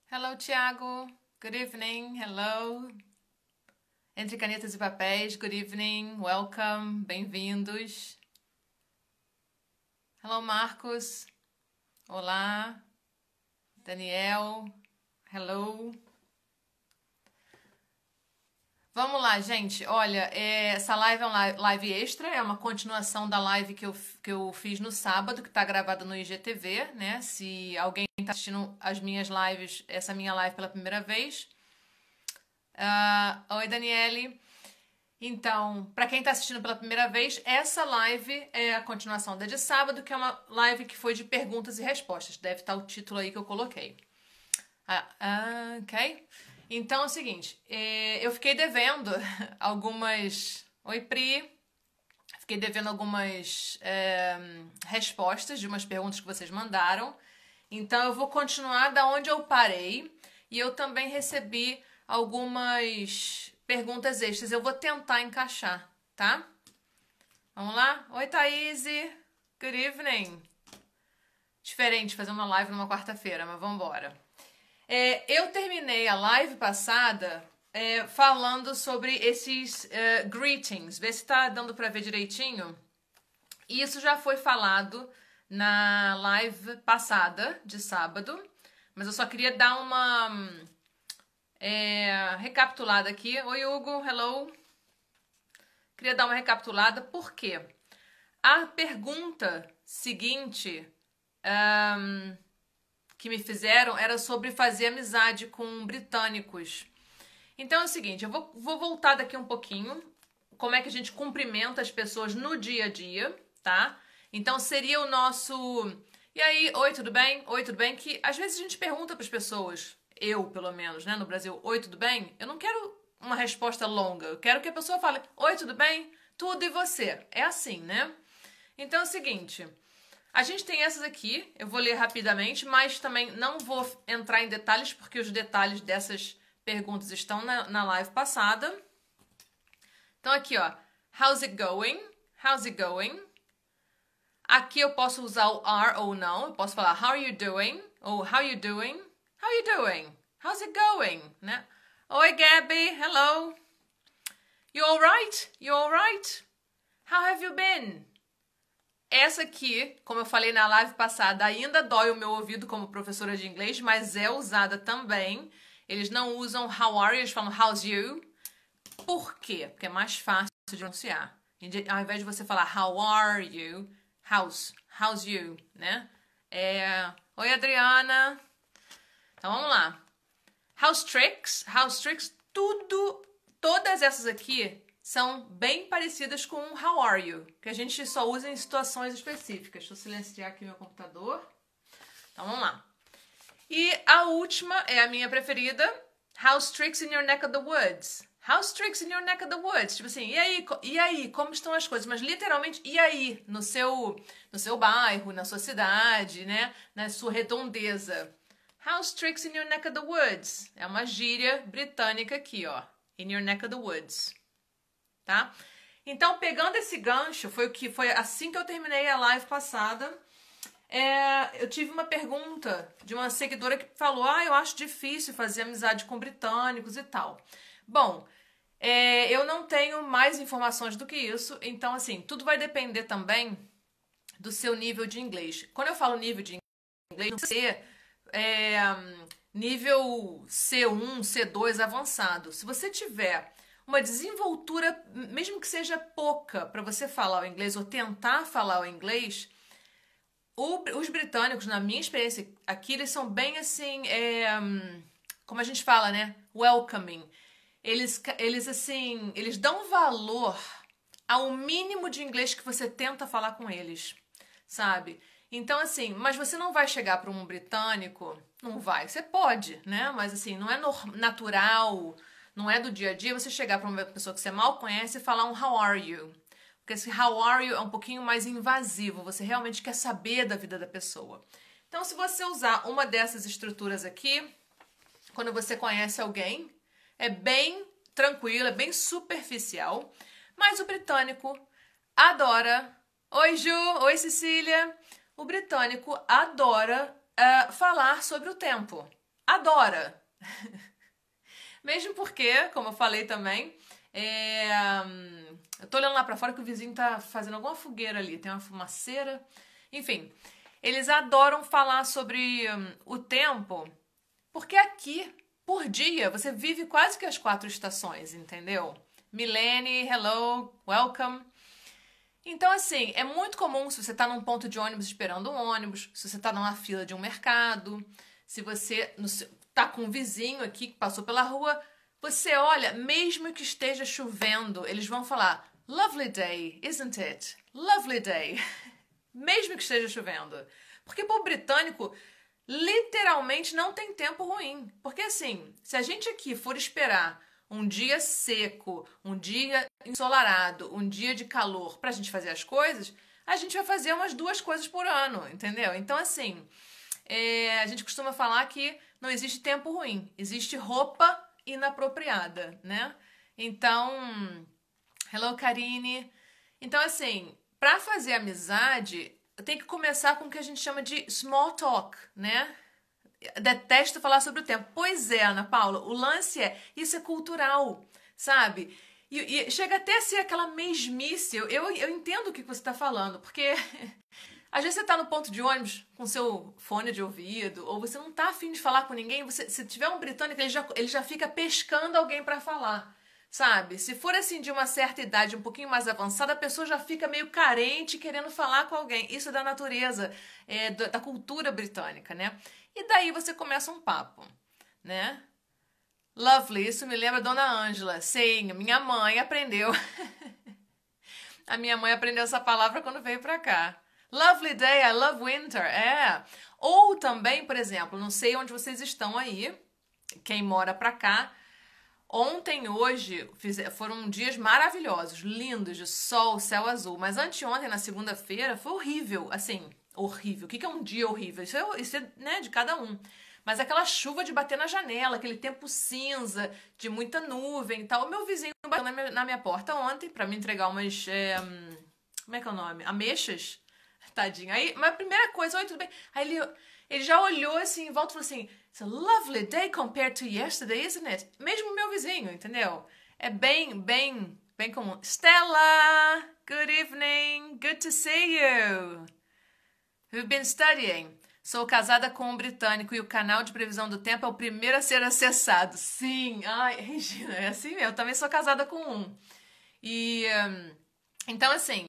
Hello, Tiago. Good evening. Hello. Entre canetas e papéis. Good evening. Welcome. Bem-vindos. Hello, Marcos. Olá. Daniel. Hello. Vamos lá, gente. Olha, essa live é uma live extra, é uma continuação da live que eu fiz no sábado, que tá gravada no IGTV, né? Se alguém tá assistindo as minhas lives, essa minha live pela primeira vez. Oi, Daniele. Então, para quem tá assistindo pela primeira vez, essa live é a continuação da de sábado, que é uma live que foi de perguntas e respostas. Deve estar o título aí que eu coloquei. Ok? Então é o seguinte, eu fiquei devendo algumas... Oi, Pri. Fiquei devendo algumas respostas de umas perguntas que vocês mandaram. Então eu vou continuar da onde eu parei. E eu também recebi algumas perguntas extras. Eu vou tentar encaixar, tá? Vamos lá? Oi, Thaís. Good evening. Diferente fazer uma live numa quarta-feira, mas vamos embora. Eu terminei a live passada falando sobre esses greetings. Vê se tá dando pra ver direitinho. Isso já foi falado na live passada, de sábado. Mas eu só queria dar uma recapitulada aqui. Oi, Hugo. Hello. Queria dar uma recapitulada. Por quê? A pergunta seguinte... que me fizeram era sobre fazer amizade com britânicos. Então é o seguinte, eu vou voltar daqui um pouquinho, como é que a gente cumprimenta as pessoas no dia a dia, tá? Então seria o nosso... E aí, oi, tudo bem? Oi, tudo bem? Que às vezes a gente pergunta para as pessoas, eu pelo menos, né, no Brasil, oi, tudo bem? Eu não quero uma resposta longa, eu quero que a pessoa fale, oi, tudo bem? Tudo e você? É assim, né? Então é o seguinte... A gente tem essas aqui, eu vou ler rapidamente, mas também não vou entrar em detalhes, porque os detalhes dessas perguntas estão na live passada. Então aqui, ó, how's it going? How's it going? Aqui eu posso usar o are ou não, eu posso falar how are you doing? Ou how you doing? How you doing? How's it going? Né? Oi, Gabby, hello. You alright? You alright? How have you been? Essa aqui, como eu falei na live passada, ainda dói o meu ouvido como professora de inglês, mas é usada também. Eles não usam how are you, eles falam how's you. Por quê? Porque é mais fácil de pronunciar. Ao invés de você falar how are you, how's you, né? Oi, Adriana. Então, vamos lá. How's tricks, todas essas aqui são bem parecidas com how are you, que a gente só usa em situações específicas. Deixa eu silenciar aqui meu computador. Então, vamos lá. E a última é a minha preferida. How's tricks in your neck of the woods? How's tricks in your neck of the woods? Tipo assim, e aí, como estão as coisas? Mas literalmente, e aí, no seu bairro, na sua cidade, né? Na sua redondeza. How's tricks in your neck of the woods? É uma gíria britânica aqui, ó. In your neck of the woods. Tá? Então, pegando esse gancho, foi assim que eu terminei a live passada. Eu tive uma pergunta de uma seguidora que falou: eu acho difícil fazer amizade com britânicos e tal. Bom, eu não tenho mais informações do que isso, então, assim, tudo vai depender também do seu nível de inglês. Quando eu falo nível de inglês, não sei nível C1, C2 avançado. Se você tiver uma desenvoltura, mesmo que seja pouca, para você falar o inglês ou tentar falar o inglês, os britânicos, na minha experiência aqui, eles são bem assim, como a gente fala, né? Welcoming. Eles dão valor ao mínimo de inglês que você tenta falar com eles, sabe? Então, assim, mas você não vai chegar para um britânico, não vai. Você pode, né? Mas, assim, não é natural... Não é do dia a dia você chegar para uma pessoa que você mal conhece e falar um how are you. Porque esse how are you é um pouquinho mais invasivo. Você realmente quer saber da vida da pessoa. Então, se você usar uma dessas estruturas aqui, quando você conhece alguém, é bem tranquilo, é bem superficial. Mas o britânico adora... Oi, Ju! Oi, Cecília! O britânico adora falar sobre o tempo. adora. Mesmo porque, como eu falei também, eu tô olhando lá pra fora que o vizinho tá fazendo alguma fogueira ali, tem uma fumaceira. Enfim, eles adoram falar sobre o tempo, porque aqui, por dia, você vive quase que as 4 estações, entendeu? Milene, hello, welcome. Então, assim, é muito comum se você tá num ponto de ônibus esperando um ônibus, se você tá numa fila de um mercado, se você tá com um vizinho aqui que passou pela rua, você olha, mesmo que esteja chovendo, eles vão falar lovely day, isn't it? Lovely day. Mesmo que esteja chovendo. Porque pro britânico, literalmente não tem tempo ruim. Porque assim, se a gente aqui for esperar um dia seco, um dia ensolarado, um dia de calor pra gente fazer as coisas, a gente vai fazer umas 2 coisas por ano, entendeu? Então assim, a gente costuma falar que não existe tempo ruim, existe roupa inapropriada, né? Então, hello Karine. Então assim, pra fazer amizade, tem que começar com o que a gente chama de small talk, né? Detesto falar sobre o tempo. Pois é, Ana Paula, o lance isso é cultural, sabe? E chega até a ser aquela mesmice. Eu entendo o que você está falando, porque às vezes você está no ponto de ônibus com seu fone de ouvido, ou você não está afim de falar com ninguém, se tiver um britânico, ele já fica pescando alguém para falar. Sabe? Se for assim de uma certa idade, um pouquinho mais avançada, a pessoa já fica meio carente querendo falar com alguém. Isso é da natureza, da cultura britânica, né? E daí você começa um papo, né? Lovely, isso me lembra a Dona Ângela. Sim, minha mãe aprendeu. A minha mãe aprendeu essa palavra quando veio pra cá. Lovely day, I love winter. Ou também, por exemplo, não sei onde vocês estão aí, quem mora pra cá. Ontem e hoje foram dias maravilhosos, lindos, de sol, céu azul. Mas anteontem, na segunda-feira, foi horrível. Assim, horrível. O que é um dia horrível? Isso é, né, de cada um. Mas aquela chuva de bater na janela, aquele tempo cinza, de muita nuvem e tal. O meu vizinho bateu na minha porta ontem pra me entregar umas... como é que é o nome? Ameixas? Tadinho. Aí, mas a primeira coisa, oi, tudo bem? Aí ele já olhou assim, em volta e falou assim... It's a lovely day compared to yesterday, isn't it? Mesmo o meu vizinho, entendeu? É bem comum. Stella, good evening, good to see you. We've been studying. Sou casada com um britânico e o canal de previsão do tempo é o primeiro a ser acessado. Sim, ai, Regina, é assim mesmo. Eu também sou casada com um. E, então assim,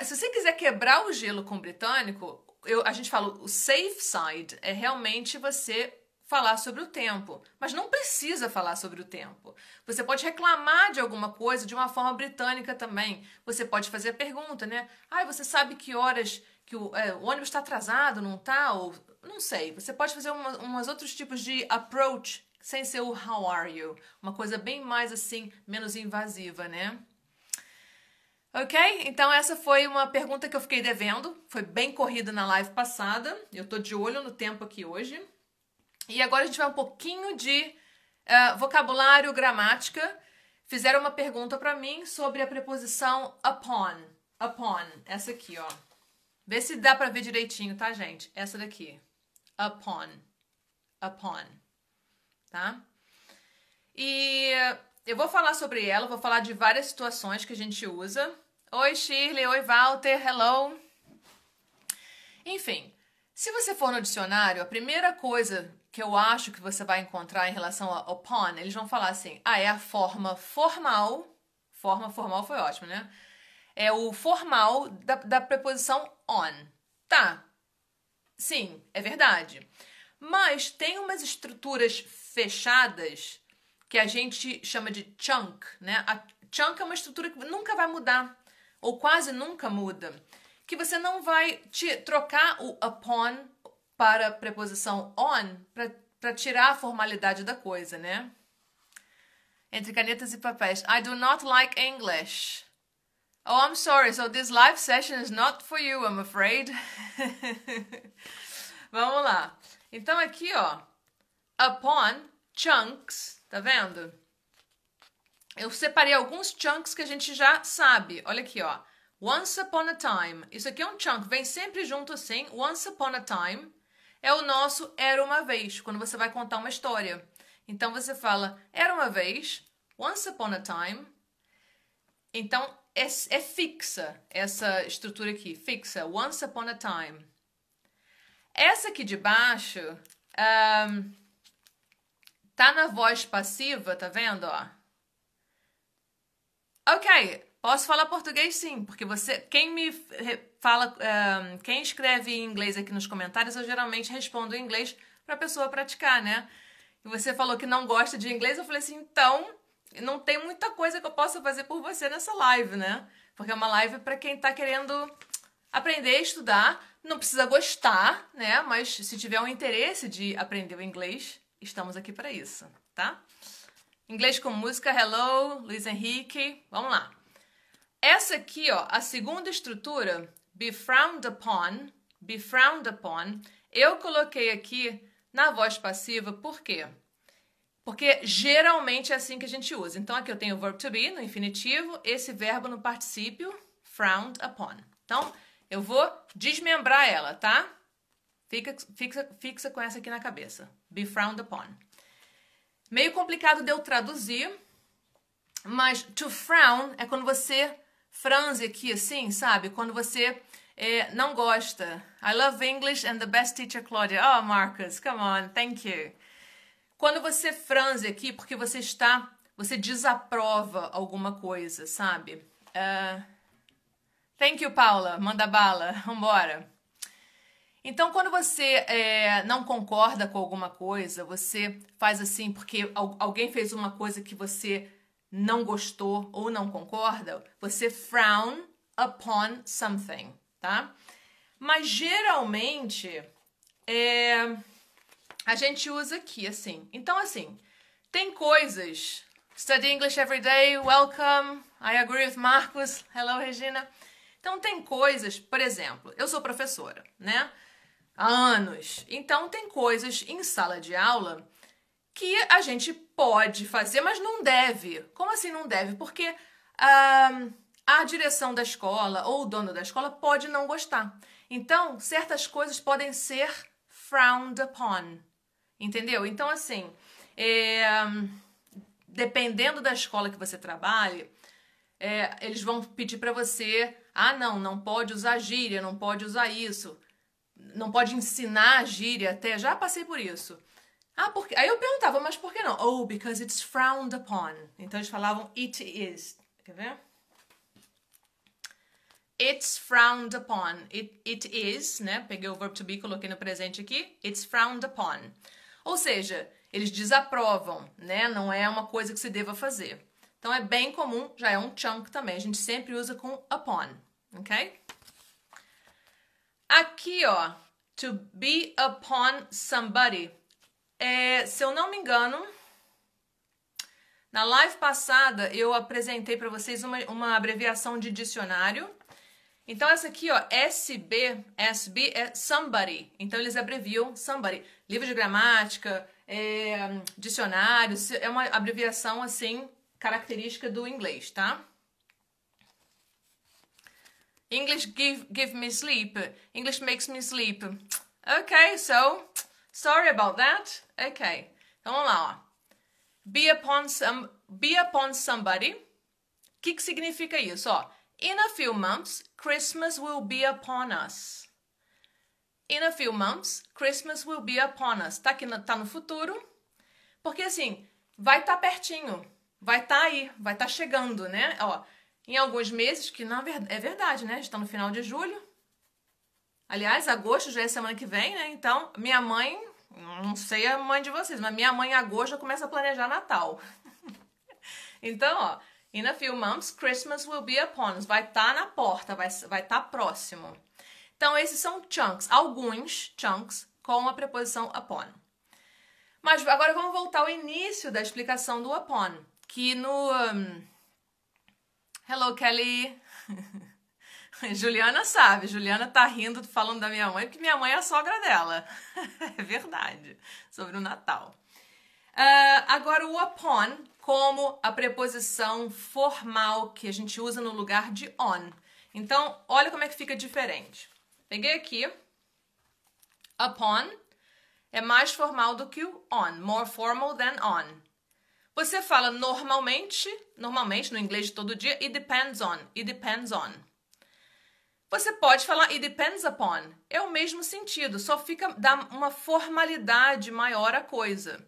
se você quiser quebrar o gelo com o britânico... a gente fala, o safe side é realmente você falar sobre o tempo. Mas não precisa falar sobre o tempo. Você pode reclamar de alguma coisa de uma forma britânica também. Você pode fazer a pergunta, né? Você sabe que horas que o ônibus está atrasado, não tá? Ou, não sei. Você pode fazer umas outros tipos de approach sem ser o how are you. Uma coisa bem mais assim, menos invasiva, né? Ok? Então essa foi uma pergunta que eu fiquei devendo. Foi bem corrida na live passada. Eu tô de olho no tempo aqui hoje. E agora a gente vai um pouquinho de vocabulário, gramática. Fizeram uma pergunta pra mim sobre a preposição upon. Upon. Essa aqui, ó. Vê se dá pra ver direitinho, tá, gente? Essa daqui. Upon. Upon. Tá? E... eu vou falar sobre ela, vou falar de várias situações que a gente usa. Oi, Shirley. Oi, Walter. Hello. Enfim, se você for no dicionário, a primeira coisa que eu acho que você vai encontrar em relação a upon, eles vão falar assim, é a forma formal, forma formal foi ótimo, né? É o formal da preposição on. Tá, sim, é verdade. Mas tem umas estruturas fechadas que a gente chama de chunk, né? A chunk é uma estrutura que nunca vai mudar, ou quase nunca muda, que você não vai trocar o upon para a preposição on para tirar a formalidade da coisa, né? Entre canetas e papéis. I do not like English. Oh, I'm sorry, so this live session is not for you, I'm afraid. Vamos lá. Então aqui, ó, upon, chunks, tá vendo? Eu separei alguns chunks que a gente já sabe. Olha aqui, ó. Once upon a time. Isso aqui é um chunk, vem sempre junto assim. Once upon a time é o nosso era uma vez, quando você vai contar uma história. Então você fala era uma vez, once upon a time. Então é fixa essa estrutura aqui, fixa, once upon a time. Essa aqui de baixo tá na voz passiva, tá vendo, ó? Ok, posso falar português sim, porque quem me fala, quem escreve em inglês aqui nos comentários, eu geralmente respondo em inglês pra pessoa praticar, né? E você falou que não gosta de inglês, eu falei assim, então, não tem muita coisa que eu possa fazer por você nessa live, né? Porque é uma live pra quem tá querendo aprender a estudar, não precisa gostar, né? Mas se tiver um interesse de aprender o inglês, estamos aqui para isso, tá? Inglês com música, hello, Luiz Henrique, vamos lá. Essa aqui, ó, a segunda estrutura, be frowned upon, eu coloquei aqui na voz passiva, por quê? Porque geralmente é assim que a gente usa. Então aqui eu tenho o verb to be no infinitivo, esse verbo no particípio, frowned upon. Então, eu vou desmembrar ela, tá? Fixa com essa aqui na cabeça. Be frowned upon. Meio complicado de eu traduzir, mas to frown é quando você franze aqui assim, sabe? Quando você não gosta. I love English and the best teacher, Claudia. Oh, Marcus, come on, thank you. Quando você franze aqui, porque você desaprova alguma coisa, sabe? Thank you, Paula. Manda bala. Vambora. Então, quando você não concorda com alguma coisa, você faz assim porque alguém fez uma coisa que você não gostou ou não concorda, você frown upon something, tá? Mas, geralmente, a gente usa aqui, assim. Então, assim, tem coisas... Study English every day, welcome. I agree with Marcos. Hello, Regina. Então, tem coisas, por exemplo, eu sou professora, né? Há anos. Então, tem coisas em sala de aula que a gente pode fazer, mas não deve. Como assim não deve? Porque a direção da escola ou o dono da escola pode não gostar. Então, certas coisas podem ser frowned upon. Entendeu? Então, assim, dependendo da escola que você trabalhe, eles vão pedir para você, não pode usar gíria, não pode usar isso, não pode ensinar gíria até, já passei por isso. Porque... Aí eu perguntava, mas por que não? Oh, because it's frowned upon. Então eles falavam it is. Quer ver? It's frowned upon. It is, né? Peguei o verb to be, coloquei no presente aqui. It's frowned upon. Ou seja, eles desaprovam, né? Não é uma coisa que se deva fazer. Então é bem comum, já é um chunk também. A gente sempre usa com upon, ok? Aqui, ó, to be upon somebody. Se eu não me engano, na live passada eu apresentei para vocês uma abreviação de dicionário. Então essa aqui, ó, SB é somebody. Então eles abreviam somebody. Livro de gramática, dicionário, é uma abreviação assim, característica do inglês, tá? English give me sleep. English makes me sleep. Ok, so, sorry about that. Ok, então vamos lá, ó. Be upon somebody. O que significa isso, ó? In a few months, Christmas will be upon us. In a few months, Christmas will be upon us. Tá aqui, tá no futuro. Porque assim, vai estar pertinho. Vai estar aí, vai estar chegando, né? Ó, em alguns meses, que na verdade, é verdade, né? Está no final de julho. Aliás, agosto já é semana que vem, né? Então, minha mãe, não sei a mãe de vocês, mas minha mãe em agosto já começa a planejar Natal. Então, ó, in a few months, Christmas will be upon us. Vai estar na porta, vai estar próximo. Então, esses são chunks, alguns chunks com a preposição upon. Mas agora vamos voltar ao início da explicação do upon, que no... Hello, Kelly! Juliana sabe, Juliana tá rindo falando da minha mãe, porque minha mãe é a sogra dela. É verdade, sobre o Natal. Agora o upon, como a preposição formal que a gente usa no lugar de on. Então, olha como é que fica diferente. Peguei aqui, upon, é mais formal do que o on. More formal than on. Você fala normalmente no inglês de todo dia, it depends on, it depends on. Você pode falar it depends upon. É o mesmo sentido, só dá uma formalidade maior à coisa.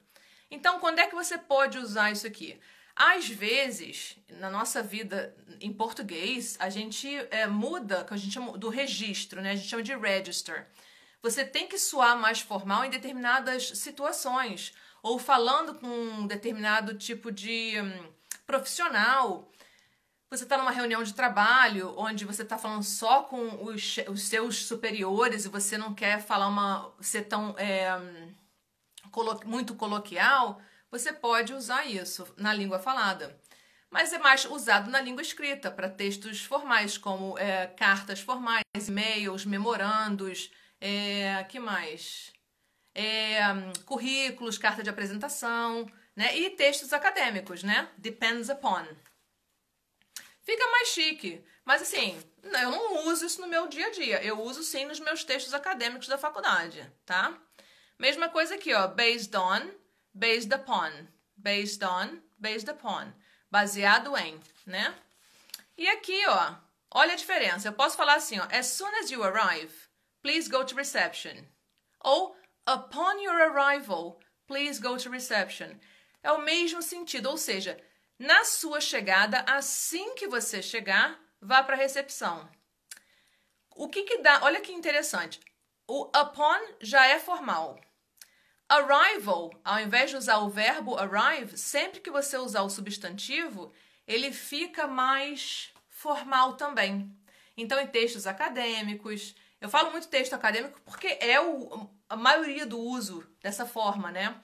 Então, quando é que você pode usar isso aqui? Às vezes, na nossa vida em português, a gente muda, que a gente chama do registro, né? A gente chama de register. Você tem que soar mais formal em determinadas situações, ou falando com um determinado tipo de profissional. Você está numa reunião de trabalho, onde você está falando só com os seus superiores e você não quer ser tão muito coloquial, você pode usar isso na língua falada. Mas é mais usado na língua escrita, para textos formais, como cartas formais, e-mails, memorandos, que mais? Currículos, carta de apresentação, né? E textos acadêmicos, né? Depends upon. Fica mais chique, mas assim, eu não uso isso no meu dia a dia. Eu uso sim nos meus textos acadêmicos da faculdade, tá? Mesma coisa aqui, ó, based on, based upon, based on, based upon, baseado em, né? E aqui, ó, olha a diferença. Eu posso falar assim, ó, as soon as you arrive, please go to reception. Ou upon your arrival, please go to reception. É o mesmo sentido, ou seja, na sua chegada, assim que você chegar, vá para a recepção. O que dá? Olha que interessante. O upon já é formal. Arrival, ao invés de usar o verbo arrive, sempre que você usar o substantivo, ele fica mais formal também. Então, em textos acadêmicos, eu falo muito texto acadêmico porque é a maioria do uso dessa forma, né?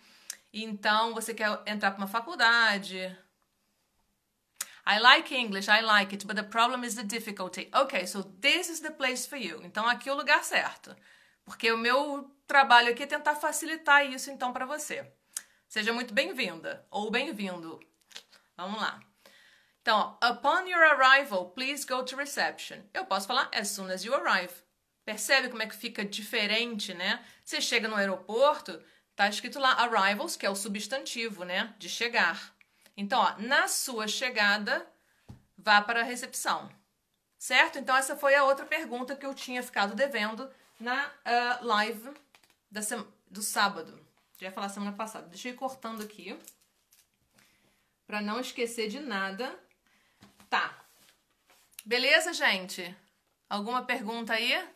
Então, você quer entrar para uma faculdade. I like English, I like it, but the problem is the difficulty. Okay, so this is the place for you. Então, aqui é o lugar certo. Porque o meu trabalho aqui é tentar facilitar isso, então, para você. Seja muito bem-vinda ou bem-vindo. Vamos lá. Então, upon your arrival, please go to reception. Eu posso falar as soon as you arrive. Percebe como é que fica diferente, né? Você chega no aeroporto, tá escrito lá arrivals, que é o substantivo, né? De chegar. Então, ó, na sua chegada, vá para a recepção. Certo? Então, essa foi a outra pergunta que eu tinha ficado devendo na live do sábado. Já ia falar semana passada. Deixa eu ir cortando aqui, para não esquecer de nada. Tá. Beleza, gente? Alguma pergunta aí?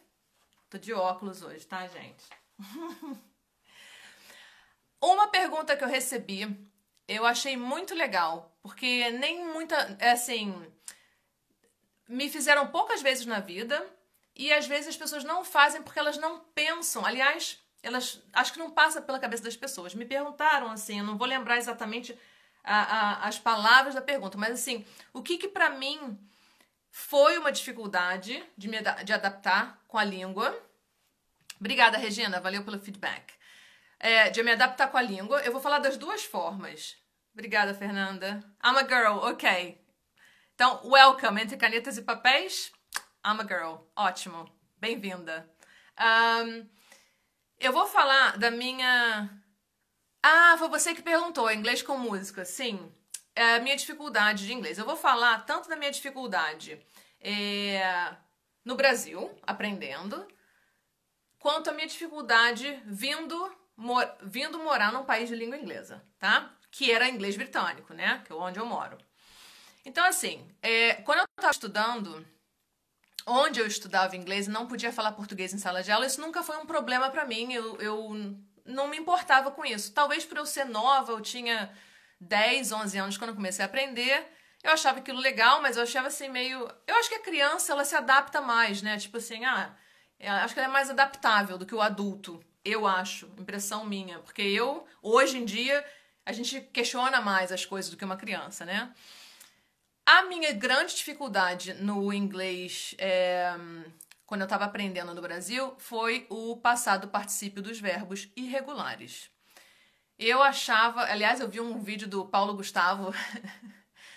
Tô de óculos hoje, tá, gente? Uma pergunta que eu recebi, eu achei muito legal, porque nem muita, assim, me fizeram poucas vezes na vida, e às vezes as pessoas não fazem porque elas não pensam. Aliás, elas acho que não passa pela cabeça das pessoas. Me perguntaram assim, eu não vou lembrar exatamente as palavras da pergunta, mas assim, o que pra mim foi uma dificuldade de adaptar com a língua. Obrigada, Regina, valeu pelo feedback. De me adaptar com a língua. Eu vou falar das duas formas. Obrigada, Fernanda. I'm a girl, ok. Então, welcome, entre canetas e papéis. I'm a girl, ótimo, bem-vinda. Eu vou falar da minha... foi você que perguntou, inglês com música. Sim, a minha dificuldade de inglês. Eu vou falar tanto da minha dificuldade no Brasil, aprendendo, quanto a minha dificuldade vindo morar num país de língua inglesa, tá? Que era inglês britânico, né? Que é onde eu moro. Então, assim, quando eu estava estudando, onde eu estudava inglês e não podia falar português em sala de aula, isso nunca foi um problema pra mim. Eu não me importava com isso. Talvez por eu ser nova, eu tinha 10, 11 anos quando eu comecei a aprender, eu achava aquilo legal, mas eu achava assim meio... Eu acho que a criança, ela se adapta mais, né? Tipo assim, acho que ela é mais adaptável do que o adulto. Eu acho, impressão minha. Porque hoje em dia, a gente questiona mais as coisas do que uma criança, né? A minha grande dificuldade no inglês, quando eu estava aprendendo no Brasil, foi o passado particípio dos verbos irregulares. Eu achava... Aliás, eu vi um vídeo do Paulo Gustavo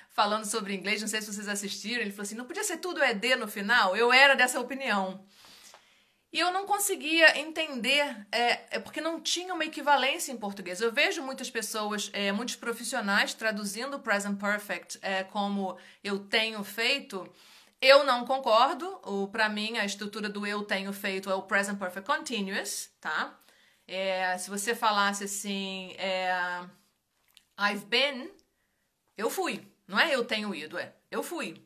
falando sobre inglês, não sei se vocês assistiram. Ele falou assim, não podia ser tudo ED no final? Eu era dessa opinião. E eu não conseguia entender, porque não tinha uma equivalência em português. Eu vejo muitas pessoas, muitos profissionais traduzindo o present perfect como eu tenho feito. Eu não concordo. Para mim, a estrutura do eu tenho feito é o present perfect continuous, tá? Se você falasse assim, I've been, eu fui. Não é eu tenho ido, eu fui.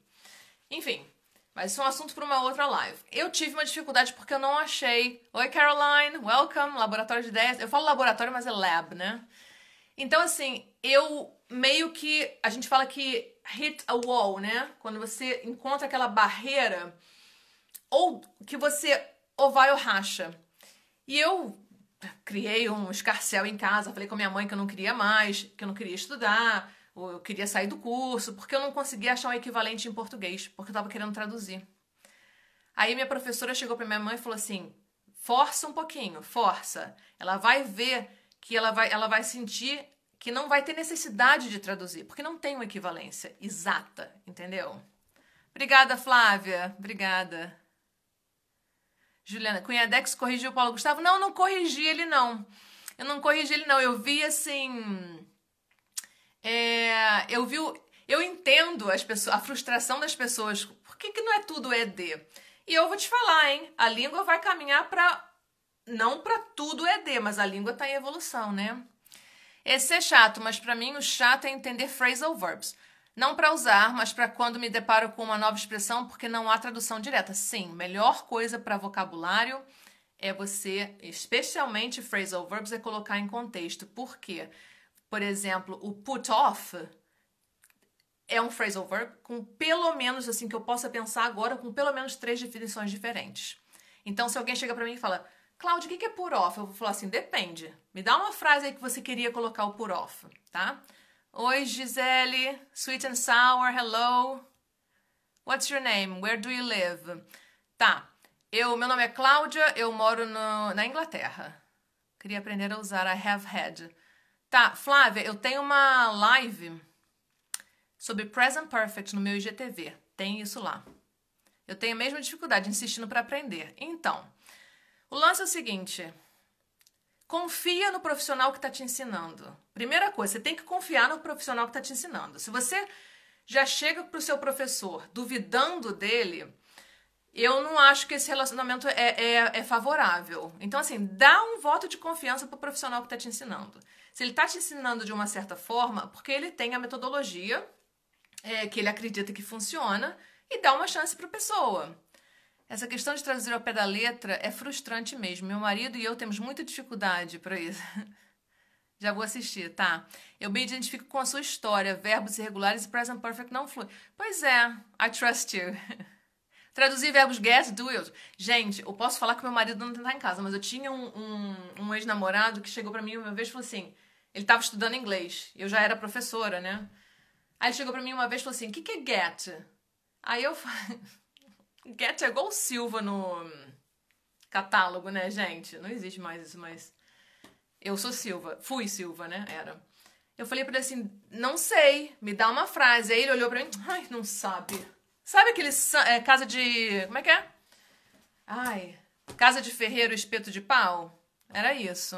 Enfim. Mas isso é um assunto para uma outra live. Eu tive uma dificuldade porque eu não achei. Oi, Caroline, welcome, laboratório de ideias. Eu falo laboratório, mas é lab, né? Então, assim, eu meio que. A gente fala que hit a wall, né? Quando você encontra aquela barreira, ou que você ou vai ou racha. E eu criei um escarcéu em casa, falei com a minha mãe que eu não queria mais, que eu não queria estudar. Ou eu queria sair do curso, porque eu não conseguia achar um equivalente em português, porque eu estava querendo traduzir. Aí minha professora chegou para minha mãe e falou assim, força um pouquinho, força. Ela vai ver que ela vai sentir que não vai ter necessidade de traduzir, porque não tem uma equivalência exata, entendeu? Obrigada, Flávia. Obrigada. Juliana, Cunhadex corrigiu o Paulo Gustavo? Não, não corrigi ele, não. Eu não corrigi ele, não. Eu vi, assim... eu entendo a frustração das pessoas. Por que não é tudo ED? E eu vou te falar, hein? A língua vai caminhar não para tudo ED, mas a língua está em evolução, né? Esse é chato, mas para mim o chato é entender phrasal verbs. Não para usar, mas para quando me deparo com uma nova expressão, porque não há tradução direta. Sim, melhor coisa para vocabulário é você, especialmente phrasal verbs, é colocar em contexto. Por quê? Por exemplo, o put off é um phrasal verb com pelo menos, assim, que eu possa pensar agora, com pelo menos 3 definições diferentes. Então, se alguém chega pra mim e fala, Cláudia, o que é put off? Eu vou falar assim, depende. Me dá uma frase aí que você queria colocar o put off, tá? Oi, Gisele, sweet and sour, hello. What's your name? Where do you live? Tá, meu nome é Cláudia, eu moro na Inglaterra. Queria aprender a usar I have had. Tá, Flávia, eu tenho uma live sobre Present Perfect no meu IGTV. Tem isso lá. Eu tenho a mesma dificuldade, insistindo para aprender. Então, o lance é o seguinte. Confia no profissional que está te ensinando. Primeira coisa, você tem que confiar no profissional que está te ensinando. Se você já chega para o seu professor duvidando dele, eu não acho que esse relacionamento é favorável. Então, assim, dá um voto de confiança para o profissional que está te ensinando. Se ele está te ensinando de uma certa forma, porque ele tem a metodologia que ele acredita que funciona, e dá uma chance para a pessoa. Essa questão de traduzir ao pé da letra é frustrante mesmo. Meu marido e eu temos muita dificuldade para isso. Já vou assistir, tá? Eu me identifico com a sua história. Verbos irregulares e present perfect não flui. Pois é, I trust you. Traduzir verbos get, do, will. Gente, eu posso falar que meu marido não tá em casa, mas eu tinha um ex-namorado que chegou pra mim uma vez e falou assim, ele tava estudando inglês, eu já era professora, né? Aí ele chegou pra mim uma vez e falou assim, o que é get? Aí eu falei, get é igual Silva no catálogo, né, gente? Não existe mais isso, mas eu sou Silva, fui Silva, né, era. Eu falei pra ele assim, não sei, me dá uma frase. Aí ele olhou pra mim, ai, não sabe. Sabe aquele casa de... Como é que é? Ai, casa de ferreiro, espeto de pau? Era isso.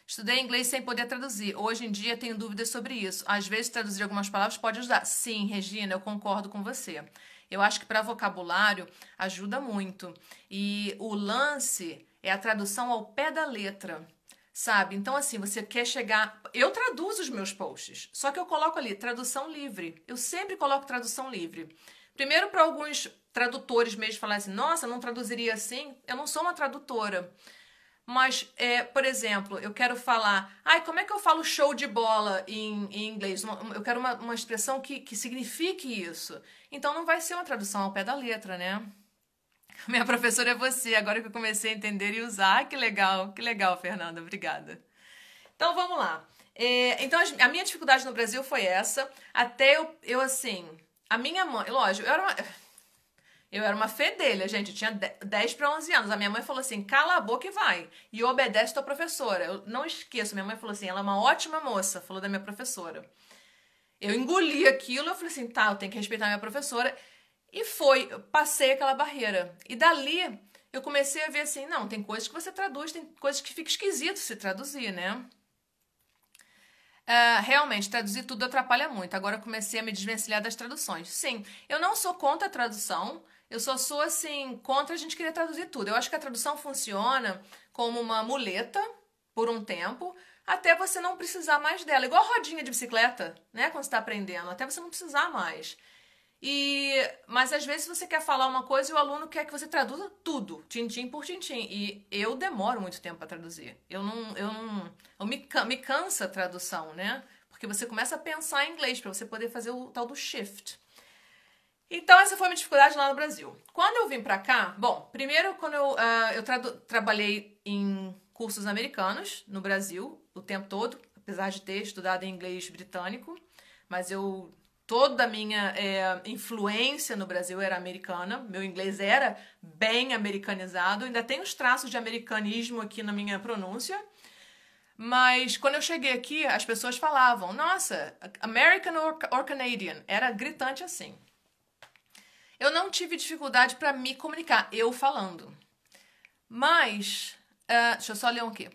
Estudei inglês sem poder traduzir. Hoje em dia tenho dúvidas sobre isso. Às vezes traduzir algumas palavras pode ajudar. Sim, Regina, eu concordo com você. Eu acho que para vocabulário ajuda muito. E o lance é a tradução ao pé da letra. Sabe? Então, assim, você quer chegar... Eu traduzo os meus posts, só que eu coloco ali tradução livre. Eu sempre coloco tradução livre. Primeiro, para alguns tradutores mesmo falarem assim, nossa, não traduziria assim? Eu não sou uma tradutora. Mas, por exemplo, eu quero falar... Ai, como é que eu falo show de bola em inglês? Eu quero uma expressão que signifique isso. Então, não vai ser uma tradução ao pé da letra, né? Minha professora é você, agora que eu comecei a entender e usar. Ai, que legal, Fernanda, obrigada. Então, vamos lá. Então, a minha dificuldade no Brasil foi essa. Até eu assim... A minha mãe, lógico, eu era uma fedelha, gente, eu tinha 10 para 11 anos. A minha mãe falou assim, cala a boca e vai. E obedece tua professora. Eu não esqueço, minha mãe falou assim, ela é uma ótima moça, falou da minha professora. Eu engoli aquilo, eu falei assim, tá, eu tenho que respeitar a minha professora. E eu passei aquela barreira. E dali, eu comecei a ver assim, não, tem coisas que você traduz, tem coisas que fica esquisito se traduzir, né? Realmente, traduzir tudo atrapalha muito. Agora eu comecei a me desvencilhar das traduções. Sim, eu não sou contra a tradução, eu só sou, assim, contra a gente querer traduzir tudo. Eu acho que a tradução funciona como uma muleta por um tempo, até você não precisar mais dela. Igual a rodinha de bicicleta, né? Quando você está aprendendo, até você não precisar mais. Mas às vezes você quer falar uma coisa e o aluno quer que você traduza tudo, tintim por tintim. E eu demoro muito tempo para traduzir. Me cansa a tradução, né? Porque você começa a pensar em inglês para você poder fazer o tal do shift. Então essa foi a minha dificuldade lá no Brasil. Quando eu vim para cá, bom, primeiro quando eu trabalhei em cursos americanos no Brasil o tempo todo, apesar de ter estudado em inglês britânico, mas toda a minha influência no Brasil era americana, meu inglês era bem americanizado, ainda tem os traços de americanismo aqui na minha pronúncia, mas quando eu cheguei aqui, as pessoas falavam, nossa, American or Canadian, era gritante assim. Eu não tive dificuldade para me comunicar, eu falando. Mas, deixa eu só ler um aqui.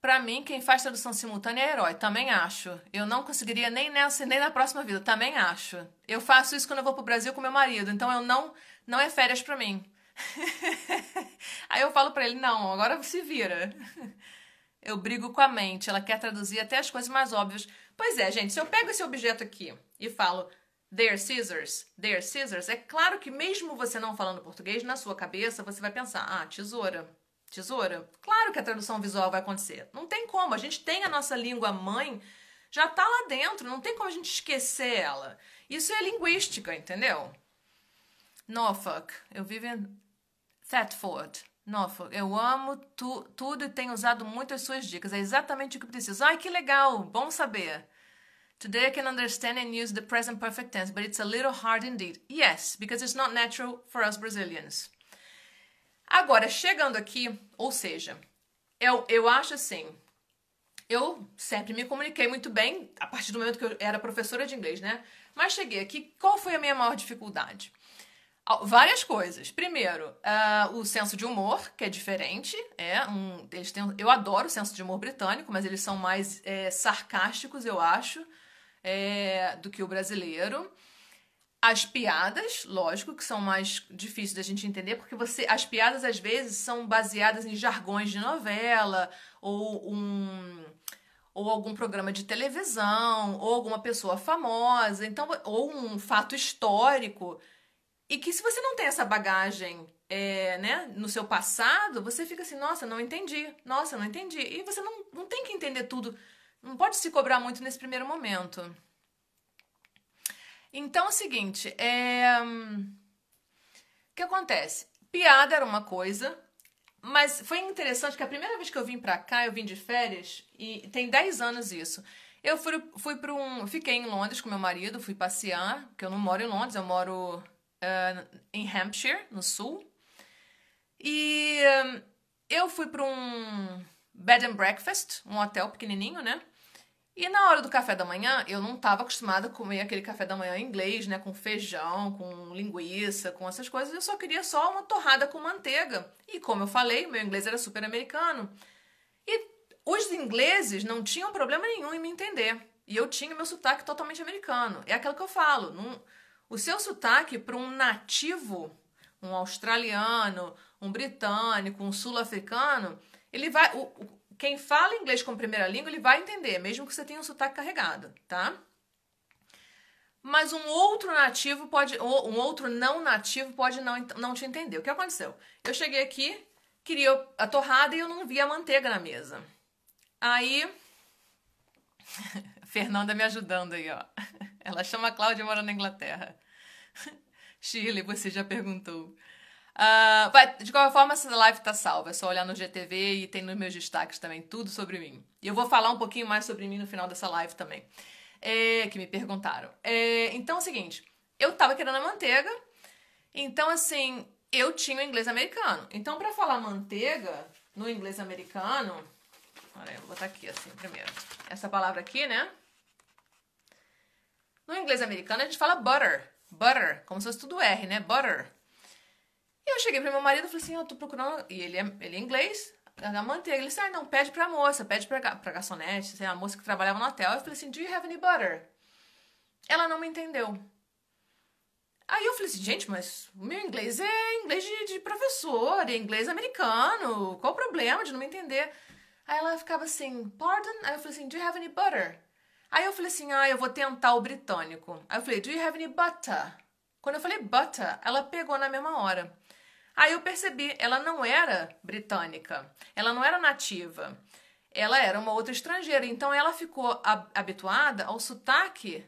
Pra mim, quem faz tradução simultânea é herói, também acho. Eu não conseguiria nem nessa nem na próxima vida, também acho. Eu faço isso quando eu vou pro Brasil com meu marido, então eu não é férias pra mim. Aí eu falo pra ele, não, agora se vira. Eu brigo com a mente, ela quer traduzir até as coisas mais óbvias. Pois é, gente, se eu pego esse objeto aqui e falo they're scissors, é claro que mesmo você não falando português, na sua cabeça você vai pensar, tesoura. Tesoura? Claro que a tradução visual vai acontecer. Não tem como. A gente tem a nossa língua mãe, já tá lá dentro. Não tem como a gente esquecer ela. Isso é linguística, entendeu? Norfolk. Eu vivo em Thetford. Norfolk. Eu amo tudo e tenho usado muito as suas dicas. É exatamente o que eu preciso. Ai, que legal. Bom saber. Today I can understand and use the present perfect tense, but it's a little hard indeed. Yes, because it's not natural for us Brazilians. Agora, chegando aqui, ou seja, eu acho assim, eu sempre me comuniquei muito bem a partir do momento que eu era professora de inglês, né? Mas cheguei aqui, qual foi a minha maior dificuldade? Várias coisas. Primeiro, o senso de humor, que é diferente. Eu adoro o senso de humor britânico, mas eles são mais sarcásticos, eu acho, do que o brasileiro. As piadas, lógico, que são mais difíceis da gente entender, porque as piadas, às vezes, são baseadas em jargões de novela, ou algum programa de televisão, ou alguma pessoa famosa, então, ou um fato histórico. E que se você não tem essa bagagem né, no seu passado, você fica assim, nossa, não entendi. E você não tem que entender tudo. Não pode se cobrar muito nesse primeiro momento. Então é o seguinte, o que acontece? Piada era uma coisa, mas foi interessante que a primeira vez que eu vim pra cá, eu vim de férias, e tem 10 anos isso. Eu fiquei em Londres com meu marido, fui passear, porque eu não moro em Londres, eu moro em Hampshire, no sul. E eu fui pra um bed and breakfast, um hotel pequenininho, né? E na hora do café da manhã, eu não estava acostumada a comer aquele café da manhã em inglês, né? Com feijão, com linguiça, com essas coisas. Eu só queria só uma torrada com manteiga. E como eu falei, meu inglês era super americano. E os ingleses não tinham problema nenhum em me entender. E eu tinha meu sotaque totalmente americano. É aquilo que eu falo. O seu sotaque para um nativo, um australiano, um britânico, um sul-africano, ele vai... Quem fala inglês como primeira língua, ele vai entender, mesmo que você tenha um sotaque carregado, tá? Mas um outro não nativo pode não te entender. O que aconteceu? Eu cheguei aqui, queria a torrada e eu não via a manteiga na mesa. Aí, a Fernanda me ajudando aí, ó. Ela chama a Cláudia, mora na Inglaterra. Shirley, você já perguntou. De qualquer forma, essa live tá salva. É só olhar no GTV e tem nos meus destaques também tudo sobre mim. E eu vou falar um pouquinho mais sobre mim no final dessa live também. Que me perguntaram. Então é o seguinte, eu tava querendo a manteiga, então assim, eu tinha o inglês americano. Então pra falar manteiga no inglês americano, olha, eu vou botar aqui assim primeiro. Essa palavra aqui, né? No inglês americano a gente fala butter, como se fosse tudo R, né? Butter. E eu cheguei pro meu marido e falei assim, eu tô procurando... E ele é inglês, a manteiga. Ele disse, não, pede pra moça, pede pra garçonete, sei lá, a moça que trabalhava no hotel. Eu falei assim, do you have any butter? Ela não me entendeu. Aí eu falei assim, gente, mas o meu inglês é inglês de professor, é inglês americano, qual o problema de não me entender? Aí ela ficava assim, pardon? Aí eu falei assim, do you have any butter? Aí eu falei assim, eu vou tentar o britânico. Aí eu falei, do you have any butter? Quando eu falei butter, ela pegou na mesma hora. Aí eu percebi, ela não era britânica, ela não era nativa, ela era uma outra estrangeira. Então ela ficou habituada ao sotaque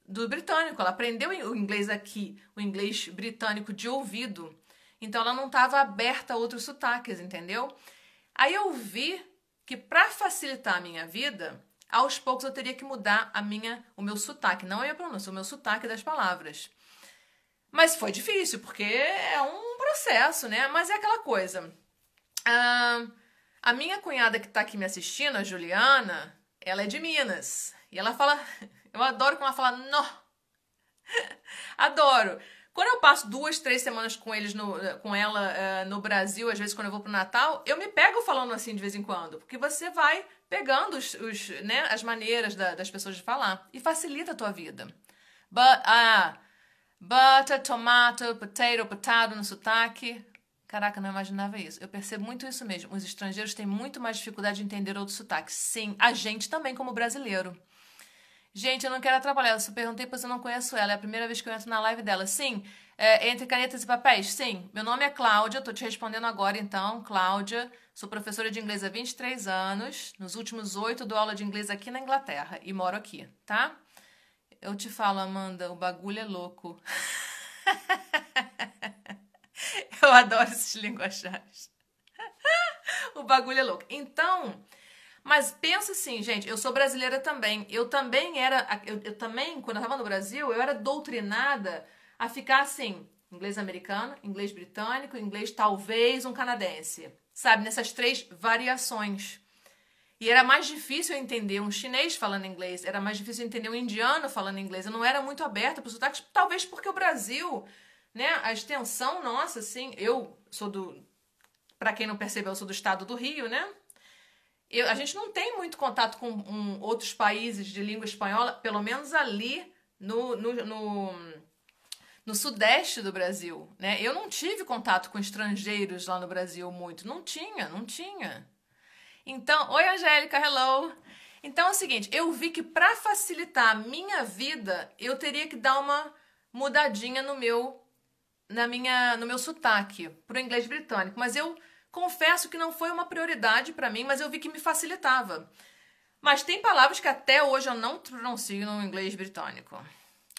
do britânico. Ela aprendeu o inglês aqui, o inglês britânico de ouvido. Então ela não estava aberta a outros sotaques, entendeu? Aí eu vi que para facilitar a minha vida, aos poucos eu teria que mudar o meu sotaque, não a minha pronúncia, o meu sotaque das palavras. Mas foi difícil, porque é um processo, né? Mas é aquela coisa. A minha cunhada que tá aqui me assistindo, a Juliana, ela é de Minas. E ela fala... Eu adoro quando ela fala nó. Adoro. Quando eu passo 2, 3 semanas com ela no Brasil, às vezes quando eu vou pro Natal, eu me pego falando assim de vez em quando. Porque você vai pegando né, as maneiras das pessoas de falar. E facilita a tua vida. Butter, tomato, potato no sotaque. Caraca, não imaginava isso. Eu percebo muito isso mesmo. Os estrangeiros têm muito mais dificuldade de entender outros sotaques. Sim, a gente também como brasileiro. Gente, eu não quero atrapalhar. Eu só perguntei, pois eu não conheço ela. É a primeira vez que eu entro na live dela. Sim, entre canetas e papéis? Sim. Meu nome é Cláudia, tô te respondendo agora então. Cláudia, sou professora de inglês há 23 anos. Nos últimos 8 dou aula de inglês aqui na Inglaterra e moro aqui, tá? Eu te falo, Amanda, o bagulho é louco. Eu adoro esses linguajagens. O bagulho é louco. Então... Mas pensa assim, gente, eu sou brasileira também. Eu também, quando eu tava no Brasil, eu era doutrinada a ficar assim, inglês americano, inglês britânico, inglês talvez um canadense. Sabe, nessas 3 variações. E era mais difícil eu entender um chinês falando inglês, era mais difícil eu entender um indiano falando inglês. Eu não era muito aberta para os sotaques, talvez porque o Brasil, né, a extensão nossa, assim, eu sou para quem não percebeu, eu sou do estado do Rio, né? A gente não tem muito contato com outros países de língua espanhola, pelo menos ali no sudeste do Brasil, né? Eu não tive contato com estrangeiros lá no Brasil muito. Não tinha. Então, oi Angélica, hello! Então é o seguinte, eu vi que para facilitar a minha vida, eu teria que dar uma mudadinha no meu sotaque pro inglês britânico. Mas eu confesso que não foi uma prioridade para mim, mas eu vi que me facilitava. Mas tem palavras que até hoje eu não pronuncio no inglês britânico.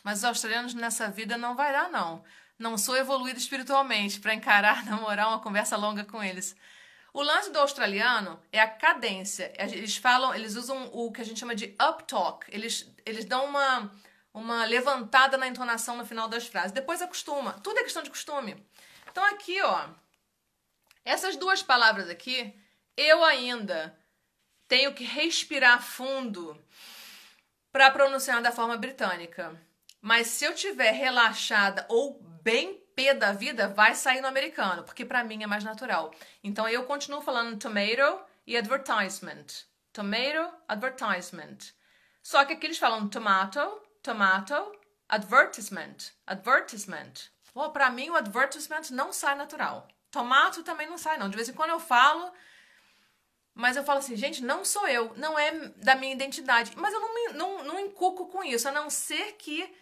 Mas os australianos nessa vida não vai dar, não. Não sou evoluída espiritualmente para encarar, namorar uma conversa longa com eles. O lance do australiano é a cadência. Eles usam o que a gente chama de uptalk. Eles dão uma levantada na entonação no final das frases. Depois acostuma. Tudo é questão de costume. Então aqui, ó, essas 2 palavras aqui, eu ainda tenho que respirar fundo para pronunciar da forma britânica. Mas se eu tiver relaxada ou bem pé da vida, vai sair no americano, porque para mim é mais natural. Então eu continuo falando tomato e advertisement. Tomato, advertisement. Só que aqui eles falam tomato, advertisement. Bom, para mim o advertisement não sai natural. Tomato também não sai, não. De vez em quando eu falo, mas eu falo assim, gente, não sou eu, não é da minha identidade. Mas eu não encuco com isso, a não ser que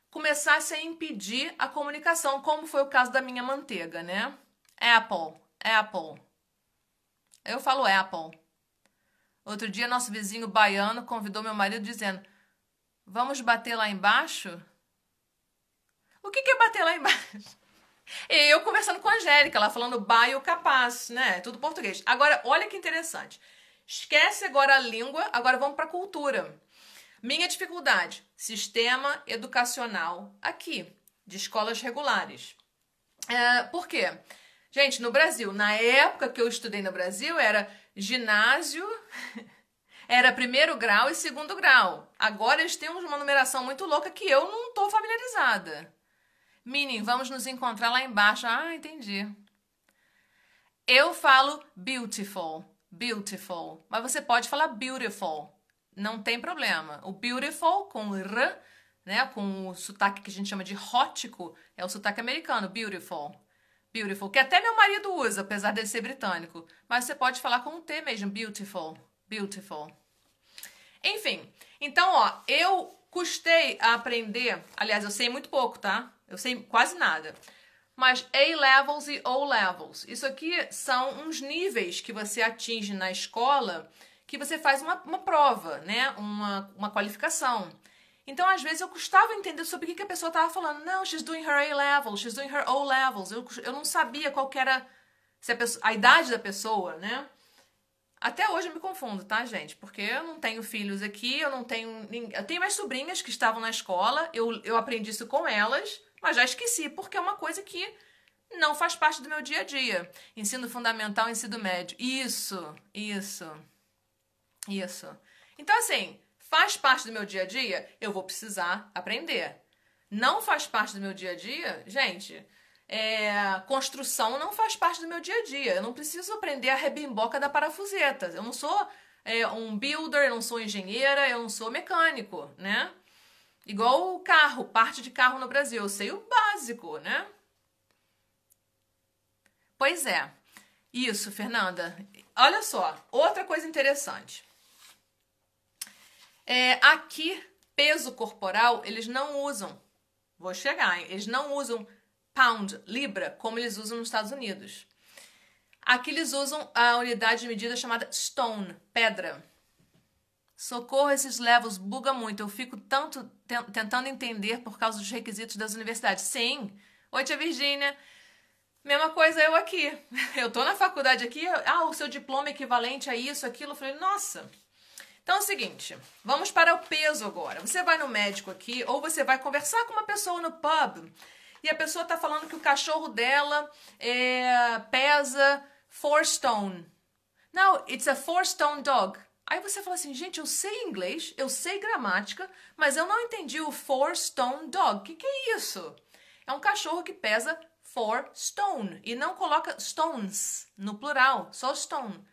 começasse a impedir a comunicação, como foi o caso da minha manteiga, né? Apple. Eu falo Apple. Outro dia, nosso vizinho baiano convidou meu marido dizendo, vamos bater lá embaixo? O que é bater lá embaixo? E eu conversando com a Angélica, ela falando baio capaz, né? Tudo português. Agora, olha que interessante. Esquece agora a língua, agora vamos para a cultura. Minha dificuldade, sistema educacional aqui, de escolas regulares. Por quê? Gente, no Brasil, na época que eu estudei no Brasil, era ginásio, era 1º grau e 2º grau. Agora eles têm uma numeração muito louca que eu não estou familiarizada. Meaning, vamos nos encontrar lá embaixo. Ah, entendi. Eu falo beautiful, beautiful, mas você pode falar beautiful, não tem problema. O beautiful com r, né, com o sotaque que a gente chama de rótico, é o sotaque americano, beautiful. Beautiful, que até meu marido usa, apesar dele ser britânico. Mas você pode falar com um T mesmo, beautiful, beautiful. Enfim, então, ó, eu custei a aprender, aliás, eu sei muito pouco, tá? Eu sei quase nada. Mas A-levels e O-levels, isso aqui são uns níveis que você atinge na escola, que você faz uma prova, né? Uma qualificação. Então, às vezes, eu custava entender sobre o que a pessoa estava falando. Não, she's doing her A-levels, she's doing her O-levels. Eu não sabia qual que era a idade da pessoa, né? Até hoje eu me confundo, tá, gente? Porque eu não tenho filhos aqui, eu não tenho... Eu tenho minhas sobrinhas que estavam na escola, eu aprendi isso com elas, mas já esqueci, porque é uma coisa que não faz parte do meu dia a dia. Ensino fundamental, ensino médio. Isso. Então, assim... Faz parte do meu dia a dia? Eu vou precisar aprender. Não faz parte do meu dia a dia? Gente, construção não faz parte do meu dia a dia. Eu não preciso aprender a rebimboca da parafuseta. Eu não sou um builder, eu não sou engenheira, eu não sou mecânico, né? Igual o carro, parte de carro no Brasil. Eu sei o básico, né? Pois é. Isso, Fernanda. Olha só, outra coisa interessante. Aqui, peso corporal, eles não usam, vou chegar, hein? Eles não usam pound, libra, como eles usam nos Estados Unidos. Aqui eles usam a unidade de medida chamada stone, pedra. Socorro, esses levels buga muito, eu fico tanto tentando entender por causa dos requisitos das universidades. Sim. Oi, tia Virgínia. Mesma coisa eu aqui. Eu tô na faculdade aqui, o seu diploma é equivalente a isso, aquilo. Eu falei, nossa... Então é o seguinte, vamos para o peso agora. Você vai no médico aqui ou você vai conversar com uma pessoa no pub e a pessoa está falando que o cachorro dela pesa 4 stone. No, it's a 4 stone dog. Aí você fala assim, gente, eu sei inglês, eu sei gramática, mas eu não entendi o 4 stone dog. O que é isso? É um cachorro que pesa 4 stone e não coloca stones no plural, só stone.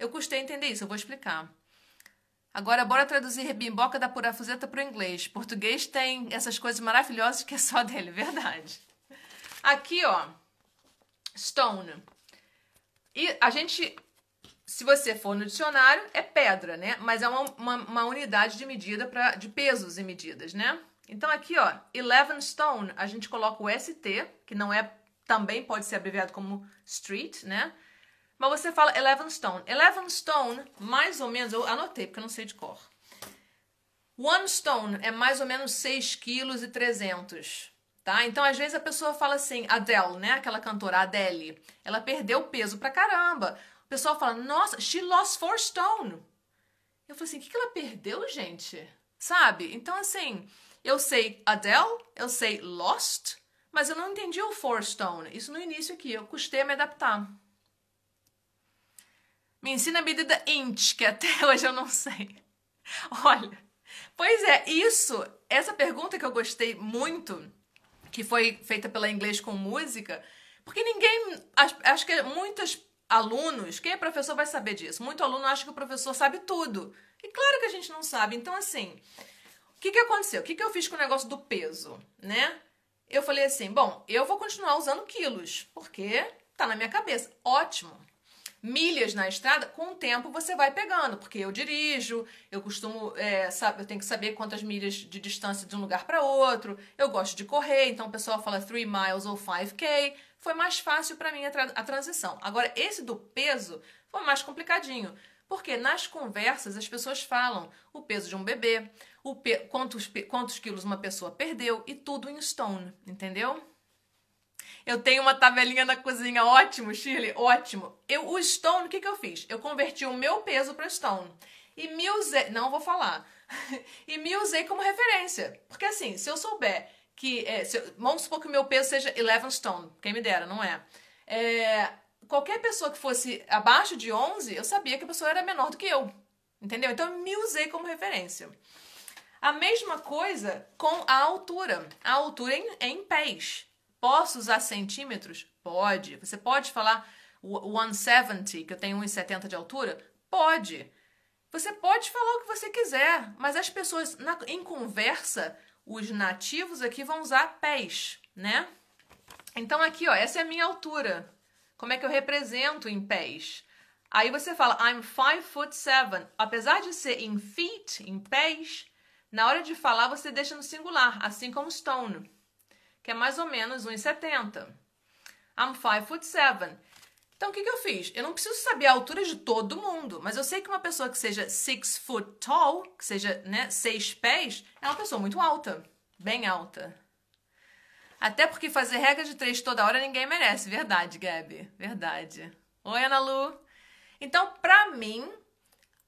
Eu custei entender isso, eu vou explicar. Agora, bora traduzir rebimboca da parafuseta para o inglês. Português tem essas coisas maravilhosas que é só dele, verdade. Aqui, ó, stone. E a gente, se você for no dicionário, é pedra, né? Mas é uma unidade de medida de pesos e medidas, né? Então aqui, ó, 11 stone, a gente coloca o ST, que não é, também pode ser abreviado como street, né? Mas você fala 11 stone. 11 stone, mais ou menos, eu anotei porque eu não sei de cor. 1 stone é mais ou menos 6,3 kg, tá? Então, às vezes a pessoa fala assim, Adele, né? Aquela cantora, Adele, ela perdeu peso pra caramba. O pessoal fala, nossa, she lost 4 stone. Eu falei assim, o que ela perdeu, gente? Sabe? Então, assim, eu sei Adele, eu sei lost, mas eu não entendi o 4 stone. Isso no início aqui, eu custei a me adaptar. Me ensina a medida inch, que até hoje eu não sei. Olha, pois é, essa pergunta que eu gostei muito, que foi feita pela Inglês com Música, porque acho que muitos alunos, quem é professor vai saber disso, muito aluno acha que o professor sabe tudo. E claro que a gente não sabe. Então, assim, o que aconteceu? O que eu fiz com o negócio do peso, né? Eu falei assim, bom, eu vou continuar usando quilos, porque tá na minha cabeça. Ótimo. Milhas na estrada, com o tempo você vai pegando, porque eu dirijo, eu costumo, eu tenho que saber quantas milhas de distância de um lugar para outro, eu gosto de correr, então o pessoal fala 3 miles ou 5K, foi mais fácil para mim a transição. Agora, esse do peso foi mais complicadinho, porque nas conversas as pessoas falam o peso de um bebê, quantos quilos uma pessoa perdeu e tudo em stone, entendeu? Eu tenho uma tabelinha na cozinha, ótimo, Shirley, ótimo. O stone, o que eu fiz? Eu converti o meu peso para stone. E me usei, não vou falar, e me usei como referência. Porque assim, se eu souber que, vamos supor que o meu peso seja 11 stone, quem me dera, não é? Qualquer pessoa que fosse abaixo de 11, eu sabia que a pessoa era menor do que eu, entendeu? Então eu me usei como referência. A mesma coisa com a altura em pés. Posso usar centímetros? Pode. Você pode falar o 170, que eu tenho 1,70 de altura? Pode. Você pode falar o que você quiser, mas as pessoas, em conversa, os nativos aqui vão usar pés, né? Então aqui, ó, essa é a minha altura. Como é que eu represento em pés? Aí você fala, I'm 5'7". Apesar de ser em feet, em pés, na hora de falar você deixa no singular, assim como stone, que é mais ou menos 1,70. I'm 5'7". Então, o que eu fiz? Eu não preciso saber a altura de todo mundo, mas eu sei que uma pessoa que seja 6 foot tall, que seja, né, 6 pés, é uma pessoa muito alta, bem alta. Até porque fazer regra de 3 toda hora ninguém merece. Verdade, Gabi. Verdade. Oi, Ana Lu. Então, pra mim,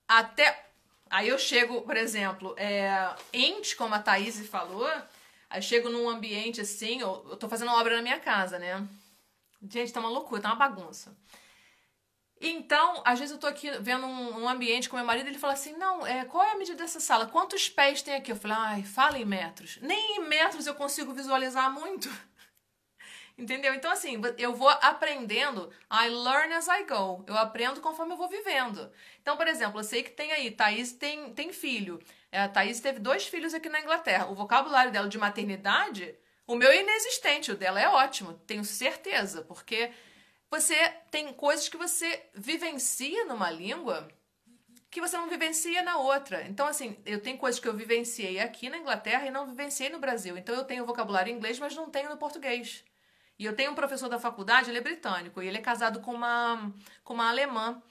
até... Aí eu chego, por exemplo, como a Thaís falou, aí eu chego num ambiente assim, eu tô fazendo uma obra na minha casa, né? Gente, tá uma loucura, tá uma bagunça. Então, às vezes eu tô aqui vendo um ambiente com meu marido, ele fala assim, não, qual é a medida dessa sala? Quantos pés tem aqui? Eu falei, ai, fala em metros. Nem em metros eu consigo visualizar muito. Entendeu? Então, assim, eu vou aprendendo, I learn as I go. Eu aprendo conforme eu vou vivendo. Então, por exemplo, eu sei que tem aí, Thaís tem filho. A Thaís teve 2 filhos aqui na Inglaterra. O vocabulário dela de maternidade, o meu é inexistente, o dela é ótimo, tenho certeza, porque você tem coisas que você vivencia numa língua que você não vivencia na outra. Então, assim, eu tenho coisas que eu vivenciei aqui na Inglaterra e não vivenciei no Brasil. Então, eu tenho vocabulário em inglês, mas não tenho no português. E eu tenho um professor da faculdade, ele é britânico, e ele é casado com uma alemã.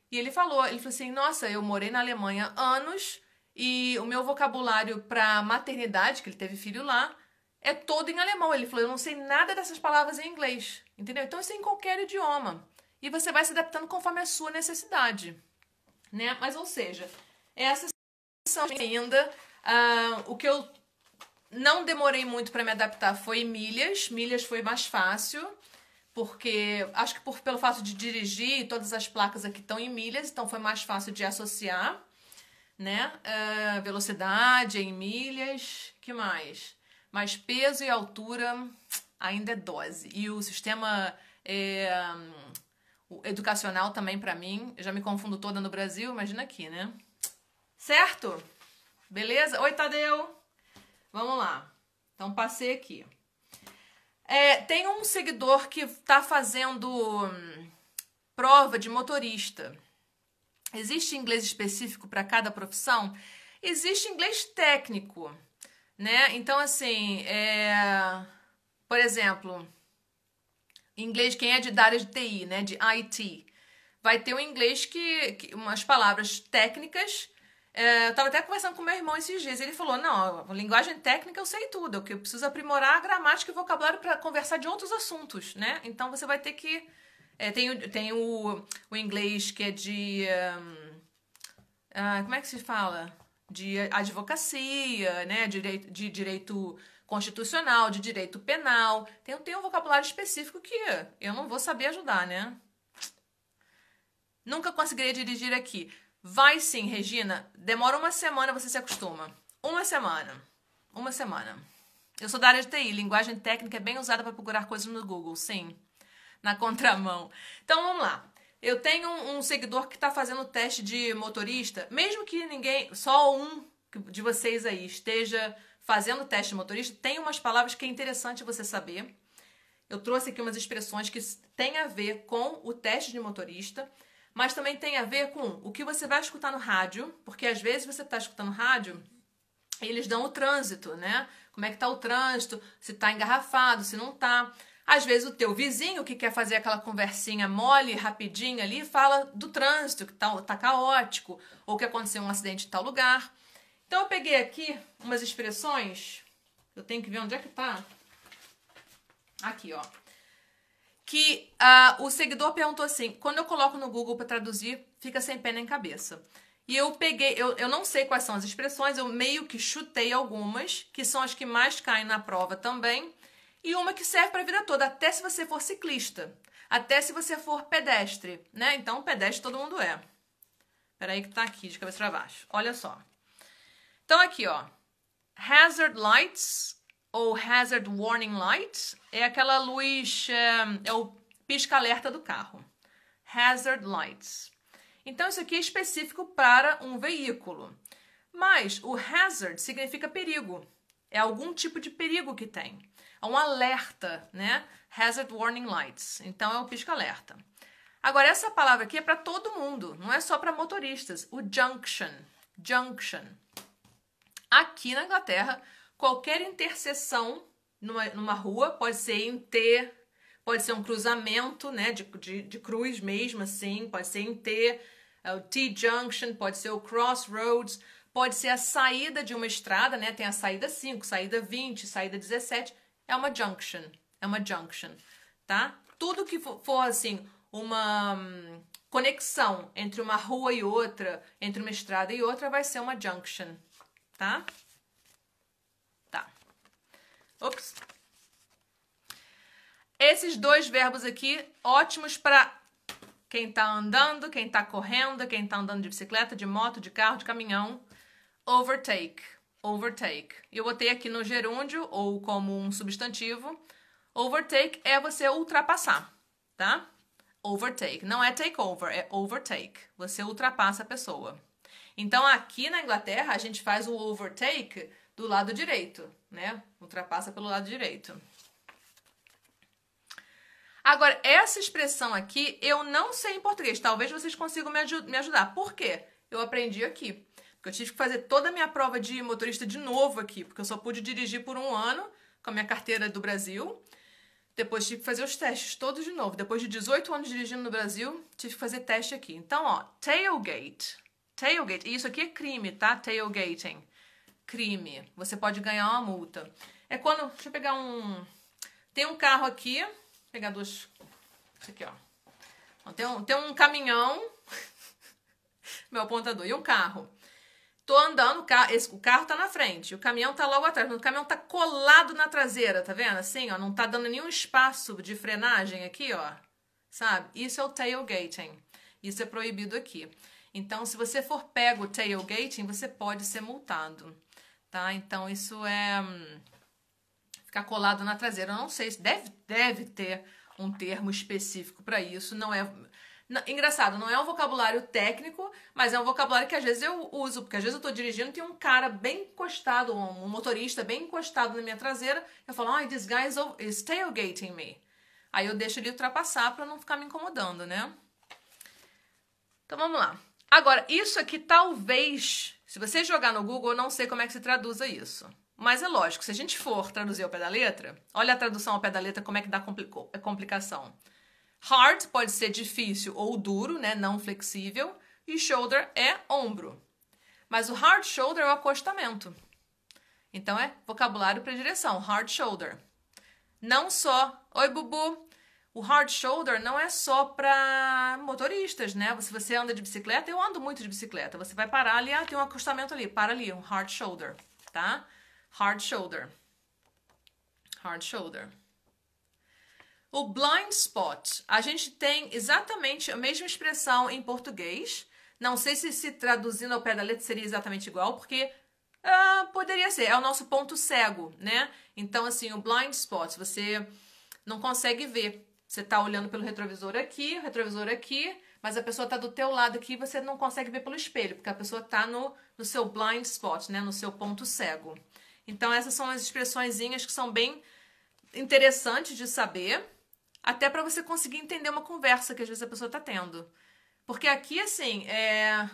E ele falou assim, nossa, eu morei na Alemanha anos e o meu vocabulário para maternidade, que ele teve filho lá, é todo em alemão. Ele falou, eu não sei nada dessas palavras em inglês, entendeu? Então isso é em qualquer idioma. E você vai se adaptando conforme a sua necessidade, né? Mas, ou seja, essas são ainda o que eu não demorei muito para me adaptar foi milhas. Milhas foi mais fácil, porque acho que pelo fato de dirigir, todas as placas aqui estão em milhas, então foi mais fácil de associar, né? Velocidade em milhas, que mais? Mas peso e altura ainda é dose. E o sistema o educacional também, para mim, eu já me confundo toda no Brasil, imagina aqui, né? Certo? Beleza? Oi, Tadeu! Vamos lá. Então, passei aqui. Tem um seguidor que está fazendo prova de motorista. Existe inglês específico para cada profissão? Existe inglês técnico, né? Então, assim, por exemplo, inglês, quem é da área de TI, né? De IT, vai ter um inglês que umas palavras técnicas. Eu estava até conversando com meu irmão esses dias. Ele falou, não, linguagem técnica eu sei tudo. Eu preciso aprimorar a gramática e vocabulário para conversar de outros assuntos, né? Então, você vai ter que... tem o inglês que é de... como é que se fala? De advocacia, né? De direito constitucional, de direito penal. Tem um vocabulário específico que eu não vou saber ajudar, né? Nunca conseguiria dirigir aqui. Vai sim, Regina. Demora 1 semana, você se acostuma. 1 semana. 1 semana. Eu sou da área de TI. Linguagem técnica é bem usada para procurar coisas no Google, sim. Na contramão. Então, vamos lá. Eu tenho um seguidor que está fazendo teste de motorista. Mesmo que só um de vocês aí esteja fazendo teste de motorista, tem umas palavras que é interessante você saber. Eu trouxe aqui umas expressões que têm a ver com o teste de motorista, mas também tem a ver com o que você vai escutar no rádio, porque às vezes você está escutando rádio e eles dão o trânsito, né? Como é que tá o trânsito, se tá engarrafado, se não tá. Às vezes o teu vizinho que quer fazer aquela conversinha mole, rapidinha ali, fala do trânsito, que tá caótico, ou que aconteceu um acidente em tal lugar. Então eu peguei aqui umas expressões, eu tenho que ver onde é que tá. Aqui, ó. Que o seguidor perguntou assim, quando eu coloco no Google para traduzir, fica sem pé nem cabeça. E eu peguei, eu não sei quais são as expressões, eu meio que chutei algumas, que são as que mais caem na prova também, e uma que serve para a vida toda, até se você for ciclista, até se você for pedestre, né? Então, pedestre todo mundo é. Peraí que tá aqui, de cabeça para baixo. Olha só. Então, aqui, ó. Hazard lights ou hazard warning lights é aquela luz, é o pisca-alerta do carro. hazard lights. Então, isso aqui é específico para um veículo. Mas o hazard significa perigo. É algum tipo de perigo que tem. É um alerta, né? Hazard warning lights. Então, é o pisca-alerta. Agora, essa palavra aqui é para todo mundo. Não é só para motoristas. O junction. Junction. Aqui na Inglaterra, qualquer interseção numa rua, pode ser em T, pode ser um cruzamento, né, de cruz mesmo, assim, pode ser em T, o T-junction, pode ser o crossroads, pode ser a saída de uma estrada, né, tem a saída 5, saída 20, saída 17, é uma junction, tá? Tudo que for assim, uma conexão entre uma rua e outra, entre uma estrada e outra, vai ser uma junction, tá? Ops. Esses dois verbos aqui, ótimos para quem tá andando, quem tá correndo, quem tá andando de bicicleta, de moto, de carro, de caminhão. Overtake. Overtake. Eu botei aqui no gerúndio ou como um substantivo. Overtake é você ultrapassar, tá? Overtake. Não é takeover, é overtake. Você ultrapassa a pessoa. Então, aqui na Inglaterra, a gente faz o overtake do lado direito, né? Ultrapassa pelo lado direito. Agora, essa expressão aqui, eu não sei em português. Talvez vocês consigam me ajudar. Por quê? Eu aprendi aqui. Porque eu tive que fazer toda a minha prova de motorista de novo aqui. Porque eu só pude dirigir por 1 ano com a minha carteira do Brasil. Depois tive que fazer os testes todos de novo. Depois de 18 anos dirigindo no Brasil, tive que fazer teste aqui. Então, ó, tailgate. Tailgate. E isso aqui é crime, tá? Tailgating. Crime. Você pode ganhar uma multa. É quando... Deixa eu pegar um... Tem um carro aqui. Vou pegar duas... Isso aqui, ó. Tem um caminhão. Meu apontador. E um carro. Tô andando, o carro tá na frente. O caminhão tá logo atrás. O caminhão tá colado na traseira, tá vendo? Assim, ó. Não tá dando nenhum espaço de frenagem aqui, ó. Sabe? Isso é o tailgating. Isso é proibido aqui. Então, se você for pego tailgating, você pode ser multado. Tá? Então, isso é ficar colado na traseira. Eu não sei se deve ter um termo específico para isso. Não é... Engraçado, não é um vocabulário técnico, mas é um vocabulário que às vezes eu uso, porque às vezes eu tô dirigindo e tem um cara bem encostado, um motorista bem encostado na minha traseira, eu falo, this guy is tailgating me. Aí eu deixo ele ultrapassar para não ficar me incomodando, né? Então vamos lá. Agora, isso aqui talvez, se você jogar no Google, eu não sei como é que se traduza isso. Mas é lógico, se a gente for traduzir ao pé da letra, olha a tradução ao pé da letra, como é que dá complicação. Hard pode ser difícil ou duro, né, não flexível, e shoulder é ombro. Mas o hard shoulder é o acostamento. Então é vocabulário para direção, hard shoulder. Não só, oi Bubu, o hard shoulder não é só para motoristas, né? Se você anda de bicicleta, eu ando muito de bicicleta. Você vai parar ali, tem um acostamento ali, para ali, um hard shoulder, tá? Hard shoulder. Hard shoulder. O blind spot, a gente tem exatamente a mesma expressão em português. Não sei se traduzindo ao pé da letra seria exatamente igual, porque poderia ser, é o nosso ponto cego, né? Então, assim, o blind spot, você não consegue ver. Você tá olhando pelo retrovisor aqui, mas a pessoa tá do teu lado aqui e você não consegue ver pelo espelho, porque a pessoa tá no seu blind spot, né? No seu ponto cego. Então, essas são as expressõezinhas que são bem interessantes de saber, até para você conseguir entender uma conversa que às vezes a pessoa tá tendo. Porque aqui, assim,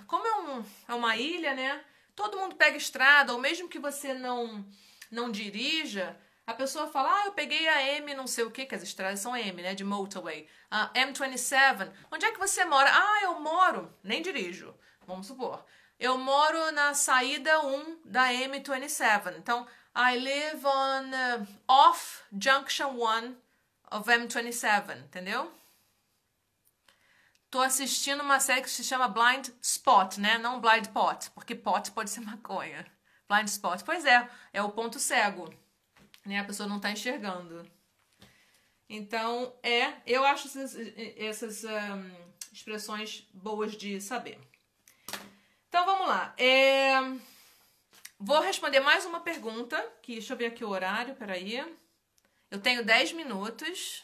como é uma ilha, né? Todo mundo pega estrada, ou mesmo que você não dirija, a pessoa fala, eu peguei a M não sei o que as estradas são M, né? De motorway. M27. Onde é que você mora? Eu moro, nem dirijo, vamos supor. Eu moro na saída 1 da M27. Então, I live on off junction 1 of M27, entendeu? Tô assistindo uma série que se chama Blind Spot, né? Não Blind Pot, porque pot pode ser maconha. Blind Spot, pois é o ponto cego, né? A pessoa não tá enxergando. Então, eu acho essas expressões boas de saber. Então, vamos lá. Vou responder mais uma pergunta, que deixa eu ver aqui o horário, peraí. Eu tenho 10 minutos.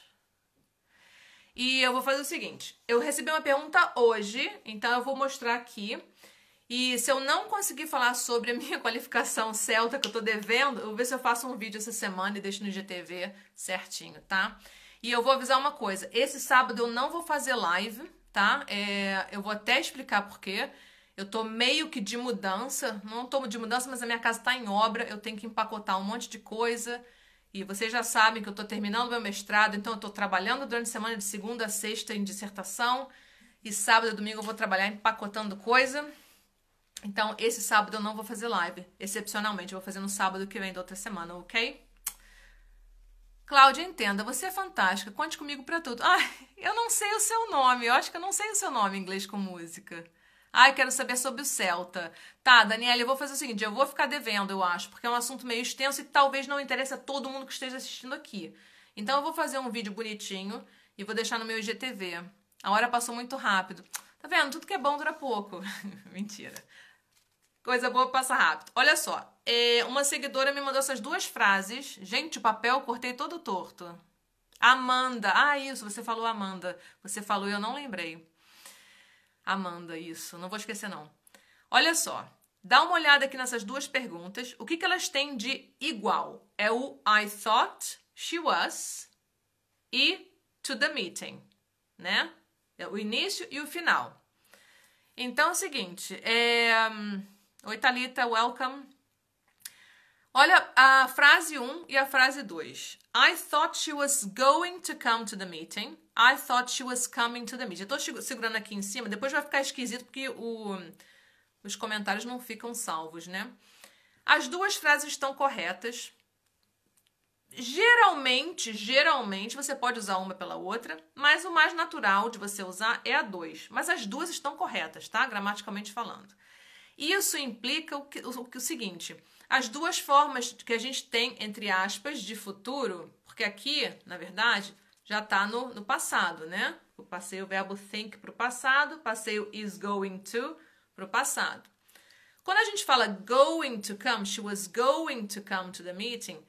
E eu vou fazer o seguinte, eu recebi uma pergunta hoje, então eu vou mostrar aqui. E se eu não conseguir falar sobre a minha qualificação Celta que eu tô devendo, eu vou ver se eu faço um vídeo essa semana e deixo no IGTV certinho, tá? E eu vou avisar uma coisa, esse sábado eu não vou fazer live, tá? Eu vou até explicar por quê. Eu tô meio que de mudança, não tô de mudança, mas a minha casa tá em obra, eu tenho que empacotar um monte de coisa. E vocês já sabem que eu tô terminando meu mestrado, então eu tô trabalhando durante a semana de segunda a sexta em dissertação. E sábado e domingo eu vou trabalhar empacotando coisa. Então, esse sábado eu não vou fazer live. Excepcionalmente, eu vou fazer no sábado que vem da outra semana, ok? Cláudia, entenda, você é fantástica. Conte comigo pra tudo. Ai, eu não sei o seu nome. Eu acho que eu não sei o seu nome em inglês com música. Ai, quero saber sobre o Celta. Tá, Daniela, eu vou fazer o seguinte. Eu vou ficar devendo, eu acho, porque é um assunto meio extenso e talvez não interesse a todo mundo que esteja assistindo aqui. Então, eu vou fazer um vídeo bonitinho e vou deixar no meu IGTV. A hora passou muito rápido. Tá vendo? Tudo que é bom dura pouco. Mentira. Coisa boa passa rápido. Olha só, uma seguidora me mandou essas duas frases. Gente, o papel eu cortei todo torto. Amanda. Ah, isso, você falou Amanda. Você falou e eu não lembrei. Amanda, isso. Não vou esquecer, não. Olha só, dá uma olhada aqui nessas duas perguntas. O que elas têm de igual? É o I thought she was e to the meeting, né? É o início e o final. Então é o seguinte, Oi, Thalita, welcome. Olha a frase 1 e a frase 2. I thought she was going to come to the meeting. I thought she was coming to the meeting. Eu tô segurando aqui em cima, depois vai ficar esquisito porque os comentários não ficam salvos, né? As duas frases estão corretas. Geralmente você pode usar uma pela outra, mas o mais natural de você usar é a 2. Mas as duas estão corretas, tá? Gramaticalmente falando. Isso implica o seguinte, as duas formas que a gente tem, entre aspas, de futuro, porque aqui, na verdade, já está no passado, né? Eu passei o verbo think para o passado, passei o is going to para o passado. Quando a gente fala going to come, she was going to come to the meeting,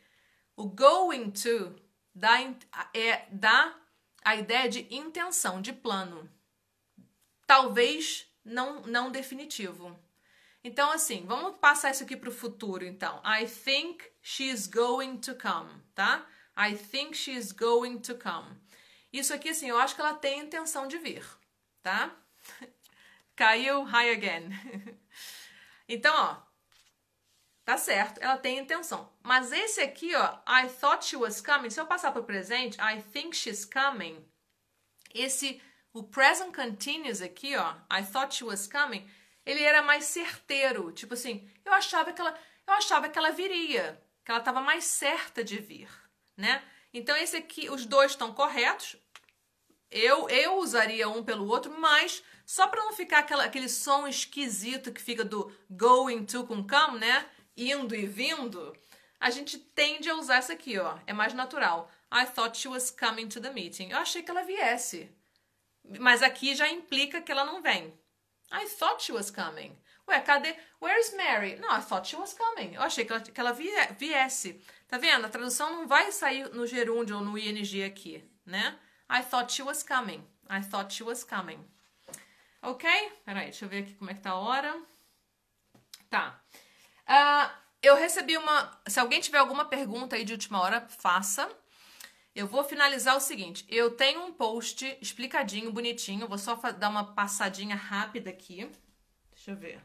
o going to dá a ideia de intenção, de plano. Talvez não definitivo. Então, assim, vamos passar isso aqui para o futuro, então. I think she's going to come, tá? I think she's going to come. Isso aqui, assim, eu acho que ela tem intenção de vir, tá? Caiu, hi again. Então, ó, tá certo, ela tem intenção. Mas esse aqui, ó, I thought she was coming, se eu passar para o presente, I think she's coming, o present continuous aqui, ó, I thought she was coming, ele era mais certeiro, tipo assim, eu achava que ela viria, que ela estava mais certa de vir, né? Então esse aqui, os dois estão corretos. Eu usaria um pelo outro, mas só para não ficar aquele som esquisito que fica do going to com come, né? Indo e vindo, a gente tende a usar essa aqui, ó. É mais natural. I thought she was coming to the meeting. Eu achei que ela viesse. Mas aqui já implica que ela não vem. I thought she was coming. Ué, cadê? Where's Mary? No, I thought she was coming. Eu achei que ela viesse. Tá vendo? A tradução não vai sair no gerúndio ou no ing aqui, né? I thought she was coming. I thought she was coming. Ok? Peraí, deixa eu ver aqui como é que tá a hora. Tá. Eu recebi Se alguém tiver alguma pergunta aí de última hora, faça. Eu vou finalizar o seguinte. Eu tenho um post explicadinho, bonitinho. Vou só dar uma passadinha rápida aqui. Deixa eu ver.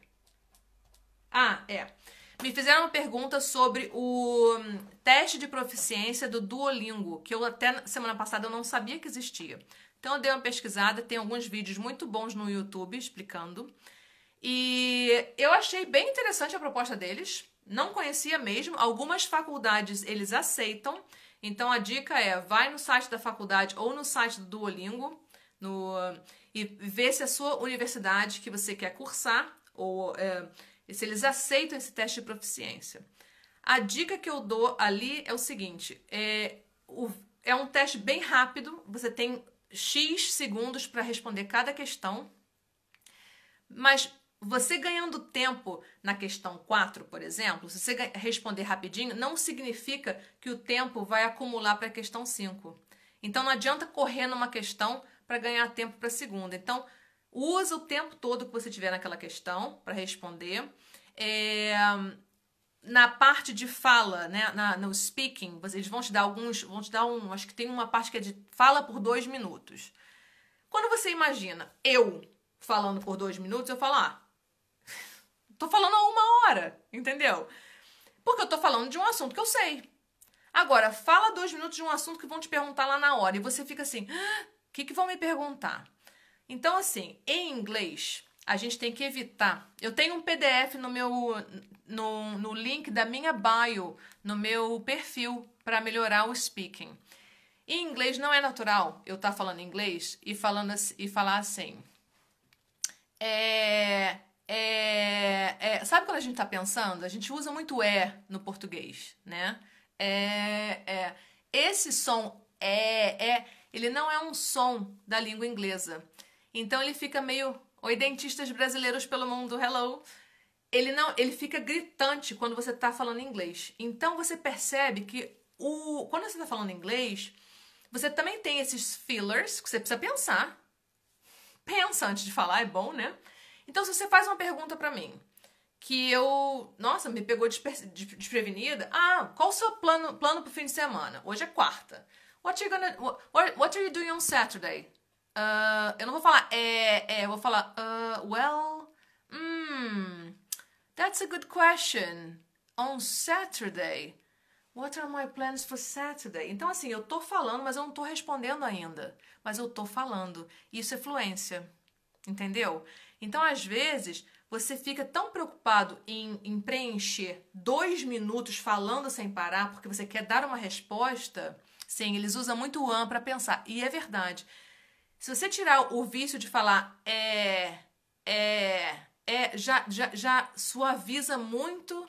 Me fizeram uma pergunta sobre o teste de proficiência do Duolingo, que eu até semana passada eu não sabia que existia. Então eu dei uma pesquisada, tem alguns vídeos muito bons no YouTube explicando. E eu achei bem interessante a proposta deles. Não conhecia mesmo. Algumas faculdades eles aceitam. Então a dica é, vai no site da faculdade ou no site do Duolingo e vê se a sua universidade que você quer cursar ou se eles aceitam esse teste de proficiência. A dica que eu dou ali é o seguinte, é um teste bem rápido, você tem X segundos para responder cada questão, mas você ganhando tempo na questão 4, por exemplo, se você responder rapidinho, não significa que o tempo vai acumular para a questão 5. Então não adianta correr numa questão para ganhar tempo para a segunda. Então usa o tempo todo que você tiver naquela questão para responder. Na parte de fala, né, no speaking, eles vão te dar acho que tem uma parte que é de fala por 2 minutos. Quando você imagina eu falando por 2 minutos, eu falo, tô falando há 1 hora, entendeu? Porque eu tô falando de um assunto que eu sei. Agora, fala 2 minutos de um assunto que vão te perguntar lá na hora, e você fica assim, o que vão me perguntar? Então, assim, em inglês, a gente tem que evitar. Eu tenho um PDF no link da minha bio, no meu perfil, para melhorar o speaking. Em inglês não é natural eu estar falando inglês e falar assim. Sabe quando a gente está pensando? A gente usa muito no português, né? Esse som ele não é um som da língua inglesa. Então ele fica meio... Oi, dentistas brasileiros pelo mundo, hello! Ele fica gritante quando você está falando inglês. Então você percebe que quando você está falando inglês, você também tem esses fillers que você precisa pensar. Pensa antes de falar, é bom, né? Então se você faz uma pergunta pra mim, que nossa, me pegou desprevenida. Qual o seu plano pro fim de semana? Hoje é quarta. What are you doing on Saturday? Eu não vou falar eu vou falar that's a good question. On Saturday, what are my plans for Saturday? Então, assim, eu tô falando, mas eu não tô respondendo ainda. Mas eu tô falando. Isso é fluência. Entendeu? Então, às vezes, você fica tão preocupado em preencher 2 minutos falando sem parar, porque você quer dar uma resposta. Sim, eles usam muito o para pensar. E é verdade. Se você tirar o vício de falar já suaviza muito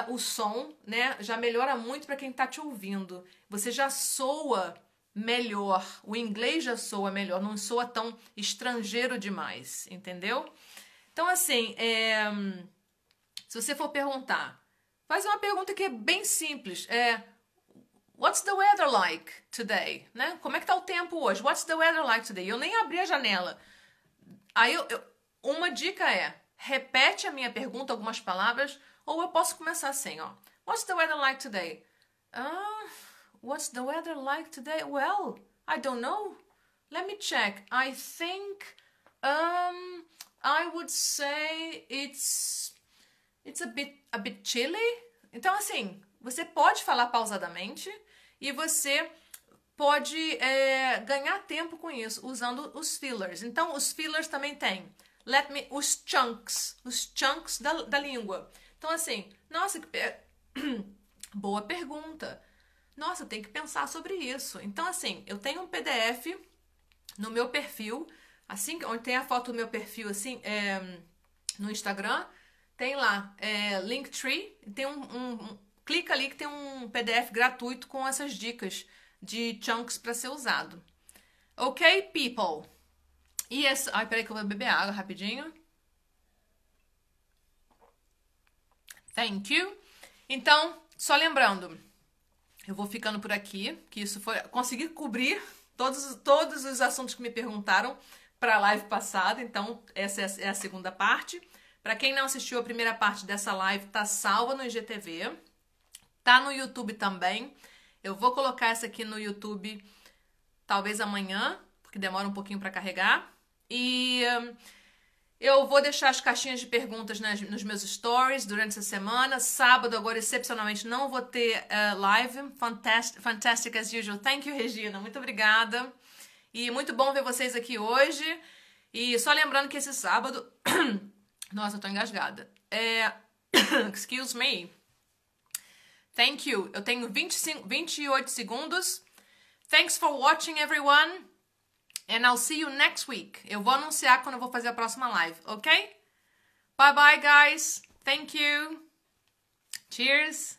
o som, né? Já melhora muito para quem tá te ouvindo. Você já soa melhor. O inglês já soa melhor, não soa tão estrangeiro demais, entendeu? Então, assim, se você for perguntar, faz uma pergunta que é bem simples. What's the weather like today? Né? Como é que tá o tempo hoje? What's the weather like today? Eu nem abri a janela. Aí, uma dica repete a minha pergunta, algumas palavras, ou eu posso começar assim, ó. What's the weather like today? What's the weather like today? Well, I don't know. Let me check. I think I would say it's a bit chilly. Então, assim, você pode falar pausadamente e você pode ganhar tempo com isso, usando os fillers. Então, os fillers também tem os chunks da língua. Então, assim, nossa, boa pergunta. Nossa, eu tenho que pensar sobre isso. Então, assim, eu tenho um PDF no meu perfil, assim, onde tem a foto do meu perfil, assim, no Instagram, tem lá, Linktree, tem clica ali que tem um PDF gratuito com essas dicas de chunks para ser usado. Ok, people? Ai, peraí que eu vou beber água rapidinho. Thank you. Então, só lembrando, eu vou ficando por aqui, que isso foi... Consegui cobrir todos os assuntos que me perguntaram para a live passada, então essa é a segunda parte. Para quem não assistiu a primeira parte dessa live, tá salva no IGTV, tá no YouTube também. Eu vou colocar essa aqui no YouTube talvez amanhã, porque demora um pouquinho para carregar. E eu vou deixar as caixinhas de perguntas nos meus stories durante essa semana. Sábado, agora, excepcionalmente, não vou ter live. Fantastic as usual. Thank you, Regina. Muito obrigada. E muito bom ver vocês aqui hoje. E só lembrando que esse sábado... Nossa, eu tô engasgada. Excuse me. Thank you. Eu tenho 28 segundos. Thanks for watching, everyone. And I'll see you next week. Eu vou anunciar quando eu vou fazer a próxima live, ok? Bye bye, guys. Thank you. Cheers.